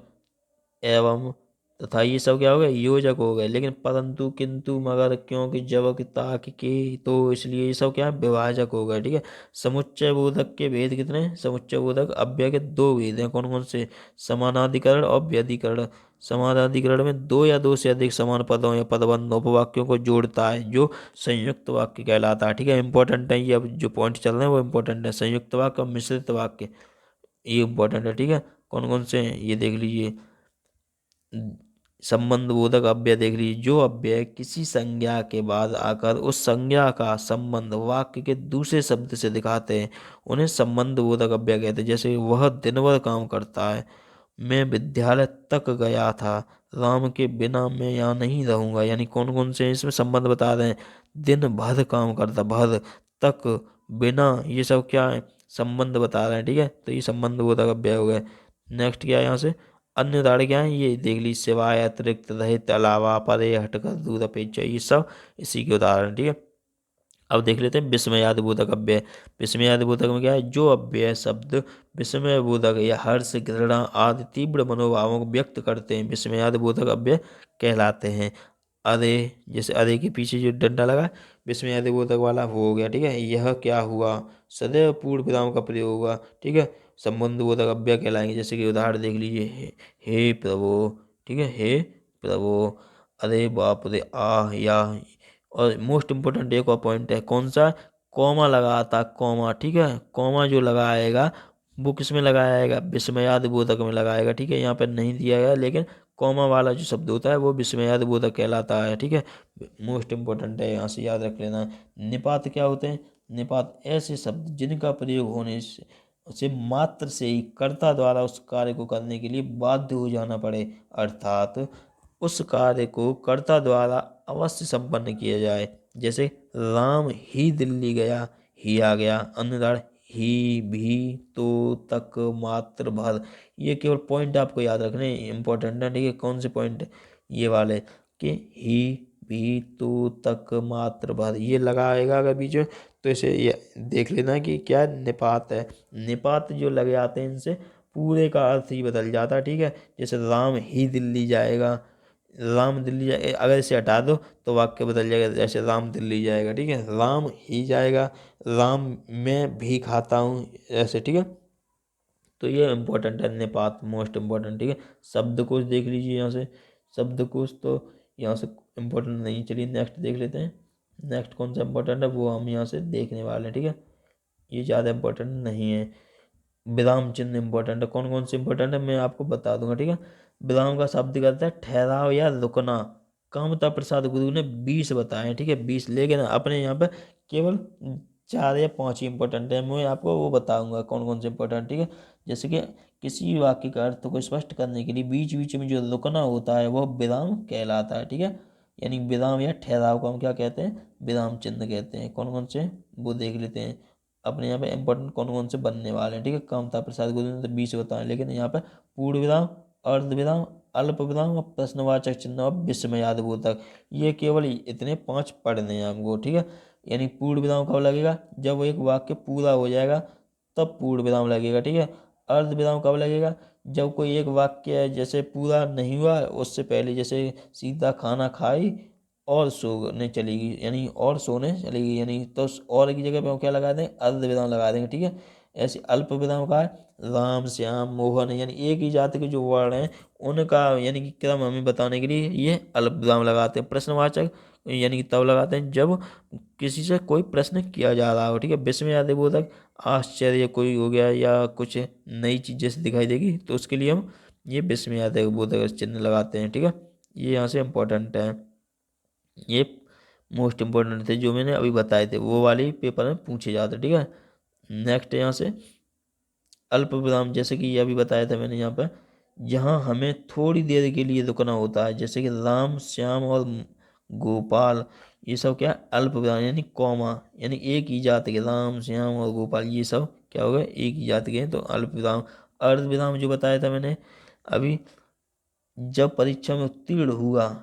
S1: एवं तथा, ये सब क्या हो गए, योजक हो गए। लेकिन परंतु किंतु मगर क्योंकि जबकि ताक के, तो इसलिए ये सब क्या है, विभाजक हो गए। ठीक है, समुच्चय बोधक के भेद कितने हैं? समुच्चय बोधक अव्यय के दो भेद हैं। कौन कौन से, समानाधिकरण और व्यधिकरण। समानाधिकरण में दो या दो से अधिक समान पदों या पदबंध उपवाक्यों को जोड़ता है, जो संयुक्त वाक्य कहलाता है। ठीक है, इंपॉर्टेंट है ये, अब जो पॉइंट चल रहे हैं वो इंपॉर्टेंट है। संयुक्त वाक्य और मिश्रित वाक्य, ये इंपॉर्टेंट है। ठीक है, कौन कौन से हैं ये देख लीजिए। संबंध बोधक अव्यय देख लीजिए, जो अव्यय किसी संज्ञा के बाद आकर उस संज्ञा का संबंध वाक्य के दूसरे शब्द से दिखाते हैं, उन्हें संबंध बोधक अव्यय कहते हैं। जैसे वह दिन भर काम करता है, मैं विद्यालय तक गया था, राम के बिना मैं यहाँ नहीं रहूंगा। यानी कौन कौन से इसमें संबंध बता रहे हैं, दिन भर काम करता, भर, तक, बिना, ये सब क्या है, संबंध बता रहे हैं। ठीक है, तो ये संबंध बोधक अव्यय हो गए। नेक्स्ट क्या है यहाँ से, अन्य उदाहरण क्या है, ये देख लीजिए, सिवाय, अतिरिक्त, रहित, अलावा, परे, हटकर, दूर, अपेक्षा, ये सब इसी के उदाहरण। ठीक है, अब देख लेते हैं विस्मयादि बोधक अव्यय। विस्मयादि बोधक में क्या है, जो अव्यय शब्द विस्मय बोधक या हर्ष, घृणा आदि तीव्र मनोभावों को व्यक्त करते हैं, विस्मयादि बोधक अव्यय कहलाते हैं। अरे, जैसे अरे के पीछे जो डंडा लगा, विस्मयादि बोधक वाला वो हो गया। ठीक है, यह क्या हुआ, सदैव पूर्ण विराम का प्रयोग होगा। ठीक है, संबंध बोधक अव्यय कहलाएंगे। जैसे कि उदाहरण देख लीजिए, हे प्रभु। ठीक है, हे प्रभु, अरे बाप रे, आह, या, और मोस्ट इम्पोर्टेंट एक और पॉइंट है, कौन सा, कॉमा लगाता, कॉमा। ठीक है, कॉमा जो लगाएगा वो किस में लगाएगा, विस्मयादि बोधक में लगाएगा। ठीक है, यहाँ पर नहीं दिया गया, लेकिन कॉमा वाला जो शब्द होता है वो विस्मयादि बोधक कहलाता है। ठीक है, मोस्ट इम्पोर्टेंट है, यहाँ से याद रख लेना। निपात क्या होते हैं, निपात ऐसे शब्द जिनका प्रयोग होने से मात्र से ही कर्ता द्वारा उस कार्य को करने के लिए बाध्य हो जाना पड़े, अर्थात उस कार्य को कर्ता द्वारा अवश्य संपन्न किया जाए। जैसे राम ही दिल्ली गया, ही आ गया। अन्य उदाहरण, ही भी, तो, तक, मात्र, भर, ये केवल पॉइंट आपको याद रखने इंपॉर्टेंट है। ठीक है, कौन से पॉइंट, ये वाले, कि ही भी तो तक मात्र भर, ये लगाएगा अगर बीच में तो इसे ये देख लेना कि क्या निपात है। निपात जो लगे आते हैं इनसे पूरे का अर्थ ही बदल जाता है, ठीक है। जैसे राम ही दिल्ली जाएगा, राम दिल्ली जाए, अगर इसे हटा दो तो वाक्य बदल जाएगा, जैसे राम दिल्ली जाएगा, ठीक है। राम ही जाएगा, राम मैं भी खाता हूँ, ऐसे, ठीक है। तो ये इम्पोर्टेंट है, निपात मोस्ट इम्पोर्टेंट, ठीक है। शब्दकोश देख लीजिए यहाँ से, शब्दकोश तो यहाँ से इम्पोर्टेंट नहीं, चलिए नेक्स्ट देख लेते हैं। नेक्स्ट कौन सा इम्पोर्टेंट है वो हम यहाँ से देखने वाले हैं, ठीक है। ये ज़्यादा इम्पोर्टेंट नहीं है। विराम चिन्ह इम्पोर्टेंट है, कौन कौन से इम्पोर्टेंट है मैं आपको बता दूंगा, ठीक है। विराम का शब्द करता है ठहराव या रुकना। कामता प्रसाद गुरु ने 20 बताए, ठीक है, 20, लेकिन अपने यहाँ पे केवल 4 या 5 ही इंपॉर्टेंट है, मैं आपको वो बताऊंगा कौन कौन से इंपॉर्टेंट, ठीक है। जैसे कि किसी वाक्य का अर्थ को स्पष्ट करने के लिए बीच बीच में जो रुकना होता है वह विराम कहलाता है, ठीक है। यानी विराम या ठहराव को हम क्या कहते हैं, विराम चिन्ह कहते हैं। कौन कौन से वो देख लेते हैं अपने यहाँ पे इंपॉर्टेंट कौन कौन से बनने वाले हैं, ठीक है। कामता प्रसाद गुरु ने तो 20 बताए, लेकिन यहाँ पे पूर्ण विराम, अर्ध विराम, अल्प विराम और प्रश्नवाचक चिन्ह और विस्मयादि बोधक, ये केवल इतने 5 पढ़ने हैं हमको, ठीक है। यानी पूर्ण विराम कब लगेगा, जब वो एक वाक्य पूरा हो जाएगा तब पूर्ण विराम लगेगा, ठीक है। अर्ध विराम कब लगेगा, जब कोई एक वाक्य है जैसे पूरा नहीं हुआ उससे पहले, जैसे सीता खाना खाई और सोने चलेगी, यानी और सोने चलेगी, यानी तो और की जगह पे हम क्या लगा देंगे, अर्ध विराम लगा देंगे, ठीक है। ऐसे अल्प विराम का है राम श्याम मोहन, यानी एक ही जाति के जो वर्ण हैं उनका यानी कि क्रम हमें बताने के लिए ये अल्प विराम लगाते हैं। प्रश्नवाचक यानी कि तब लगाते हैं जब किसी से कोई प्रश्न किया जा रहा हो, ठीक है। विस्मयादि बोधक आश्चर्य कोई हो गया या कुछ नई चीज जैसे दिखाई देगी तो उसके लिए हम ये विस्मयादि बोधक चिन्ह लगाते हैं, ठीक है। ये यहाँ से इम्पोर्टेंट है, ये मोस्ट इम्पोर्टेंट थे जो मैंने अभी बताए थे, वो वाले पेपर में पूछे जाते, ठीक है। नेक्स्ट यहाँ से अल्प विराम, जैसे कि ये अभी बताया था मैंने यहाँ पर, जहाँ हमें थोड़ी देर के लिए रुकना होता है, जैसे कि राम श्याम और गोपाल, ये सब क्या है, अल्प विराम, यानी कॉमा, यानी एक ही जाति के राम श्याम और गोपाल, ये सब क्या हो गए, एक ही जाति के हैं, तो अल्प विराम। अर्ध विराम जो बताया था मैंने अभी, जब परीक्षा में उत्तीर्ण हुआ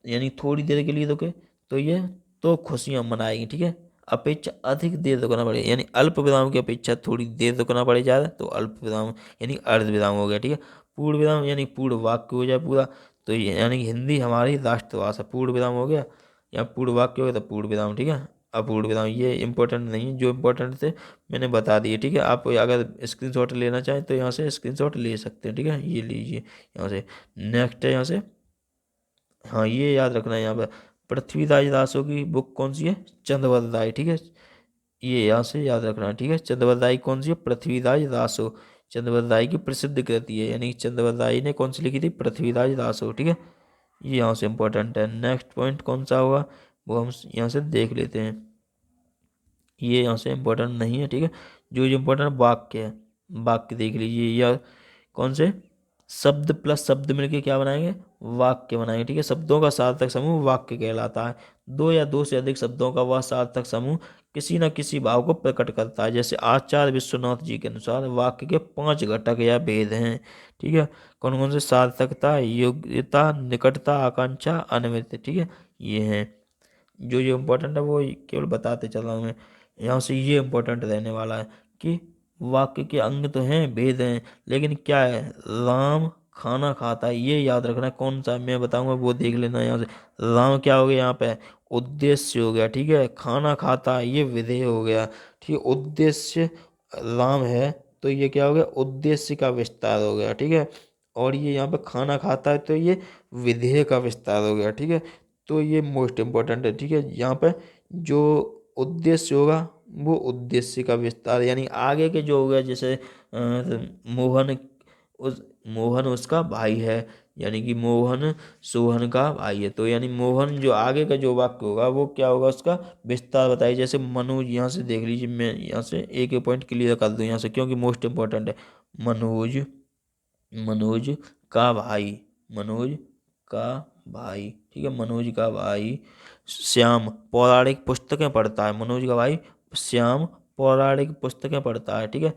S1: यानी थोड़ी देर के लिए रुके तो ये तो खुशियां मनाएगी, ठीक है। अपेक्षा अधिक देर रुकना पड़ेगा, यानी अल्प विराम की अपेक्षा थोड़ी देर रुकना पड़े ज़्यादा, तो अल्प विराम यानी अर्ध विराम हो गया, ठीक है। पूर्ण विराम यानी पूर्ण वाक्य हो जाए पूरा, तो ये यानी कि हिंदी हमारी राष्ट्रभाषा, पूर्ण विराम हो गया या पूर्ण वाक्य हो गया तो पूर्ण विराम, ठीक है। अपूर्ण विराम ये इंपॉर्टेंट नहीं है, जो इंपॉर्टेंट थे मैंने बता दिए, ठीक है। आप अगर स्क्रीनशॉट लेना चाहें तो यहाँ से स्क्रीनशॉट ले सकते हैं, ठीक है। ये लीजिए यहाँ से। नेक्स्ट है यहाँ से, हाँ ये याद रखना है यहाँ पर, पृथ्वीराज दासों की बुक कौन सी है, चंद्रवत राय, ठीक है। ये यहाँ से याद रखना है, ठीक है। चंद्रवत राय कौन सी है, पृथ्वीराज दासो, चंद्रवत राय की प्रसिद्ध कृति है, यानी चंद्रवत राय ने कौन सी लिखी थी, पृथ्वीराज दासो, ठीक है। ये यहाँ से इंपॉर्टेंट है। नेक्स्ट पॉइंट कौन सा होगा वो हम यहाँ से देख लेते हैं, ये यहाँ से इम्पोर्टेंट नहीं है, ठीक है। जो जो इम्पोर्टेंट वाक्य है, वाक्य देख लीजिए, या कौन से शब्द प्लस शब्द मिलके क्या बनाएंगे, वाक्य बनाएंगे, ठीक है। शब्दों का सार्थक समूह वाक्य कहलाता है। दो या दो से अधिक शब्दों का वह सार्थक समूह किसी न किसी भाव को प्रकट करता है। जैसे आचार्य विश्वनाथ जी के अनुसार वाक्य के 5 घटक या भेद हैं, ठीक है। कौन कौन से, सार्थकता, योग्यता, निकटता, आकांक्षा, अन्वित, ठीक है। ये हैं जो जो इम्पोर्टेंट है वो केवल बताते चल रहा हूँ मैं। यहाँ से ये इम्पोर्टेंट रहने वाला है कि वाक्य के अंग तो हैं, भेद हैं, लेकिन क्या है, राम खाना खाता है, ये याद रखना है। कौन सा मैं बताऊंगा वो देख लेना। यहाँ से राम क्या हो गया, यहाँ पे उद्देश्य हो गया, ठीक है। खाना खाता है ये विधेय हो गया, ठीक है। उद्देश्य राम है तो ये क्या हो गया, उद्देश्य का विस्तार हो गया, ठीक है। और ये यहाँ पे खाना खाता है तो ये विधेय का विस्तार हो गया, ठीक है। तो ये मोस्ट इम्पोर्टेंट है, ठीक है। यहाँ पे जो उद्देश्य होगा वो उद्देश्य का विस्तार, यानी आगे के जो हो गया, जैसे मोहन, उस मोहन उसका भाई है, यानी कि मोहन सोहन का भाई है, तो यानी मोहन जो आगे का जो वाक्य होगा वो क्या होगा, उसका विस्तार बताइए। जैसे मनोज, यहाँ से देख लीजिए, मैं यहाँ से एक एक पॉइंट क्लियर कर दूं यहाँ से क्योंकि मोस्ट इम्पोर्टेंट है। मनोज, मनोज का भाई, मनोज का भाई, ठीक है, मनोज का भाई श्याम पौराणिक पुस्तकें पढ़ता है, मनोज का भाई श्याम पौराणिक पुस्तकें पढ़ता है, ठीक है।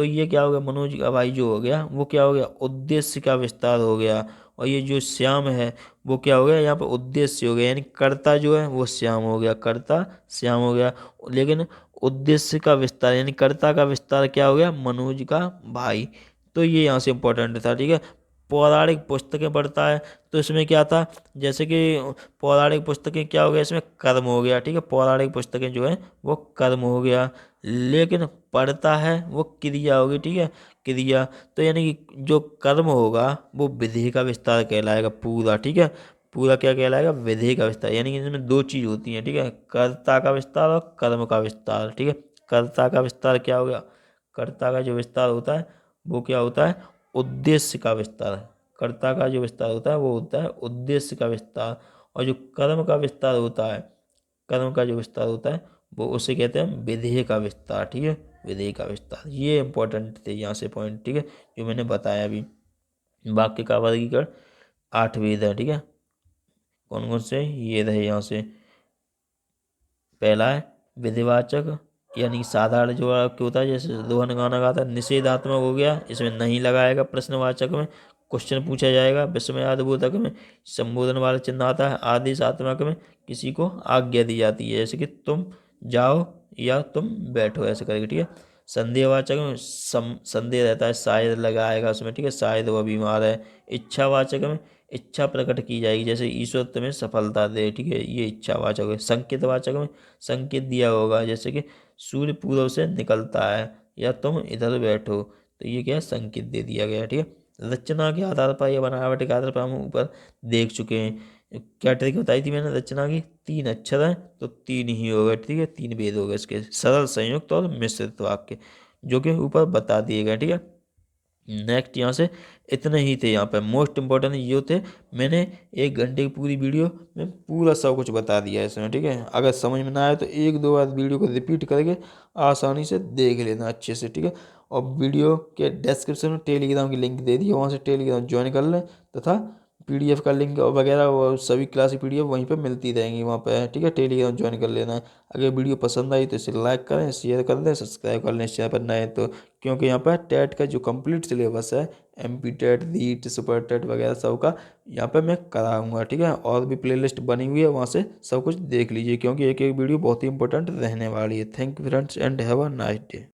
S1: तो ये क्या हो गया, मनोज का भाई जो हो गया वो क्या हो गया, उद्देश्य का विस्तार हो गया। और ये जो श्याम है वो क्या हो गया, यहाँ पे उद्देश्य हो गया, यानी कर्ता जो है वो श्याम हो गया, कर्ता श्याम हो गया। लेकिन उद्देश्य का विस्तार यानी कर्ता का विस्तार क्या हो गया, मनोज का भाई। तो ये यहाँ से इम्पोर्टेंट था, ठीक है। पौराणिक पुस्तकें पढ़ता है तो इसमें क्या था, जैसे कि पौराणिक पुस्तकें क्या हो गया, इसमें कर्म हो गया, ठीक है। पौराणिक पुस्तकें जो है वो कर्म हो गया, लेकिन पढ़ता है वो क्रिया होगी, ठीक है, क्रिया। तो यानी कि जो कर्म होगा वो विधि का विस्तार कहलाएगा पूरा, ठीक है। पूरा क्या कहलाएगा, विधि का विस्तार। यानी कि इसमें दो चीज होती हैं, ठीक है, कर्ता का विस्तार और कर्म का विस्तार, ठीक है। कर्ता का विस्तार क्या हो गया, कर्ता का जो विस्तार होता है वो क्या होता है, उद्देश्य का विस्तार। कर्ता का जो विस्तार होता है वो होता है उद्देश्य का विस्तार। और जो कर्म का विस्तार होता है, कर्म का जो विस्तार होता है वो उसे कहते हैं विधेय का विस्तार, ठीक है, विधेय का विस्तार। ये इंपॉर्टेंट थे यहाँ से पॉइंट, ठीक है, जो मैंने बताया अभी। वाक्य का वर्गीकरण 8 वेद है, ठीक है। कौन कौन से, ये रहे यहाँ से। पहला है विधिवाचक, यानी साधारण जो वाक्य होता है, जैसे दोहन गाना गाता है। निषेधात्मक हो गया, इसमें नहीं लगाएगा। प्रश्नवाचक में क्वेश्चन पूछा जाएगा। विस्मयादिबोधक में संबोधन वाला चिन्ह आता है। आदेशात्मक में किसी को आज्ञा दी जाती है, जैसे कि तुम जाओ या तुम बैठो, ऐसे करके, ठीक है। संदेहवाचक में संदेह रहता है, शायद लगाएगा उसमें, ठीक है, शायद वह बीमार है। इच्छावाचक में इच्छा प्रकट की जाएगी, जैसे ईश्वर तुम्हें सफलता दे, ठीक है, ये इच्छावाचक है। संकेतवाचक में संकेत दिया होगा, जैसे कि सूर्य पूर्व से निकलता है या तुम इधर बैठो, तो ये क्या है, संकेत दे दिया गया, ठीक है। रचना के आधार पर या बनावट के आधार पर हम ऊपर देख चुके हैं। क्या ट्रिक बताई थी मैंने रचना की, 3 अक्षर है तो 3 ही हो गए, ठीक है, 3 भेद हो गए इसके, सरल, संयुक्त और मिश्रित वाक्य, जो कि ऊपर बता दिए गए, ठीक है। नेक्स्ट यहाँ से इतने ही थे, यहाँ पे मोस्ट इंपॉर्टेंट ये थे। मैंने 1 घंटे की पूरी वीडियो में पूरा सब कुछ बता दिया है इसमें, ठीक है। अगर समझ में ना आए तो 1-2 बार वीडियो को रिपीट करके आसानी से देख लेना अच्छे से, ठीक है। और वीडियो के डिस्क्रिप्शन में टेलीग्राम की लिंक दे दी है, वहाँ से टेलीग्राम ज्वाइन कर लें, तथा पीडीएफ का लिंक और वगैरह वो सभी क्लास की पीडीएफ वहीं पे मिलती रहेंगी वहाँ पे, ठीक है। टेलीग्राम ज्वाइन कर लेना है। अगर वीडियो पसंद आई तो इसे लाइक करें, शेयर कर दें, सब्सक्राइब कर लें इस चैनल पर नए तो, क्योंकि यहाँ पर टेट का जो कंप्लीट सिलेबस है, MP TET, REET, super TET वगैरह सब का यहाँ पे मैं कराऊंगा, ठीक है। और भी प्लेलिस्ट बनी हुई है, वहाँ से सब कुछ देख लीजिए, क्योंकि एक एक वीडियो बहुत ही इंपॉर्टेंट रहने वाली है। Thank you friends and have a nice day.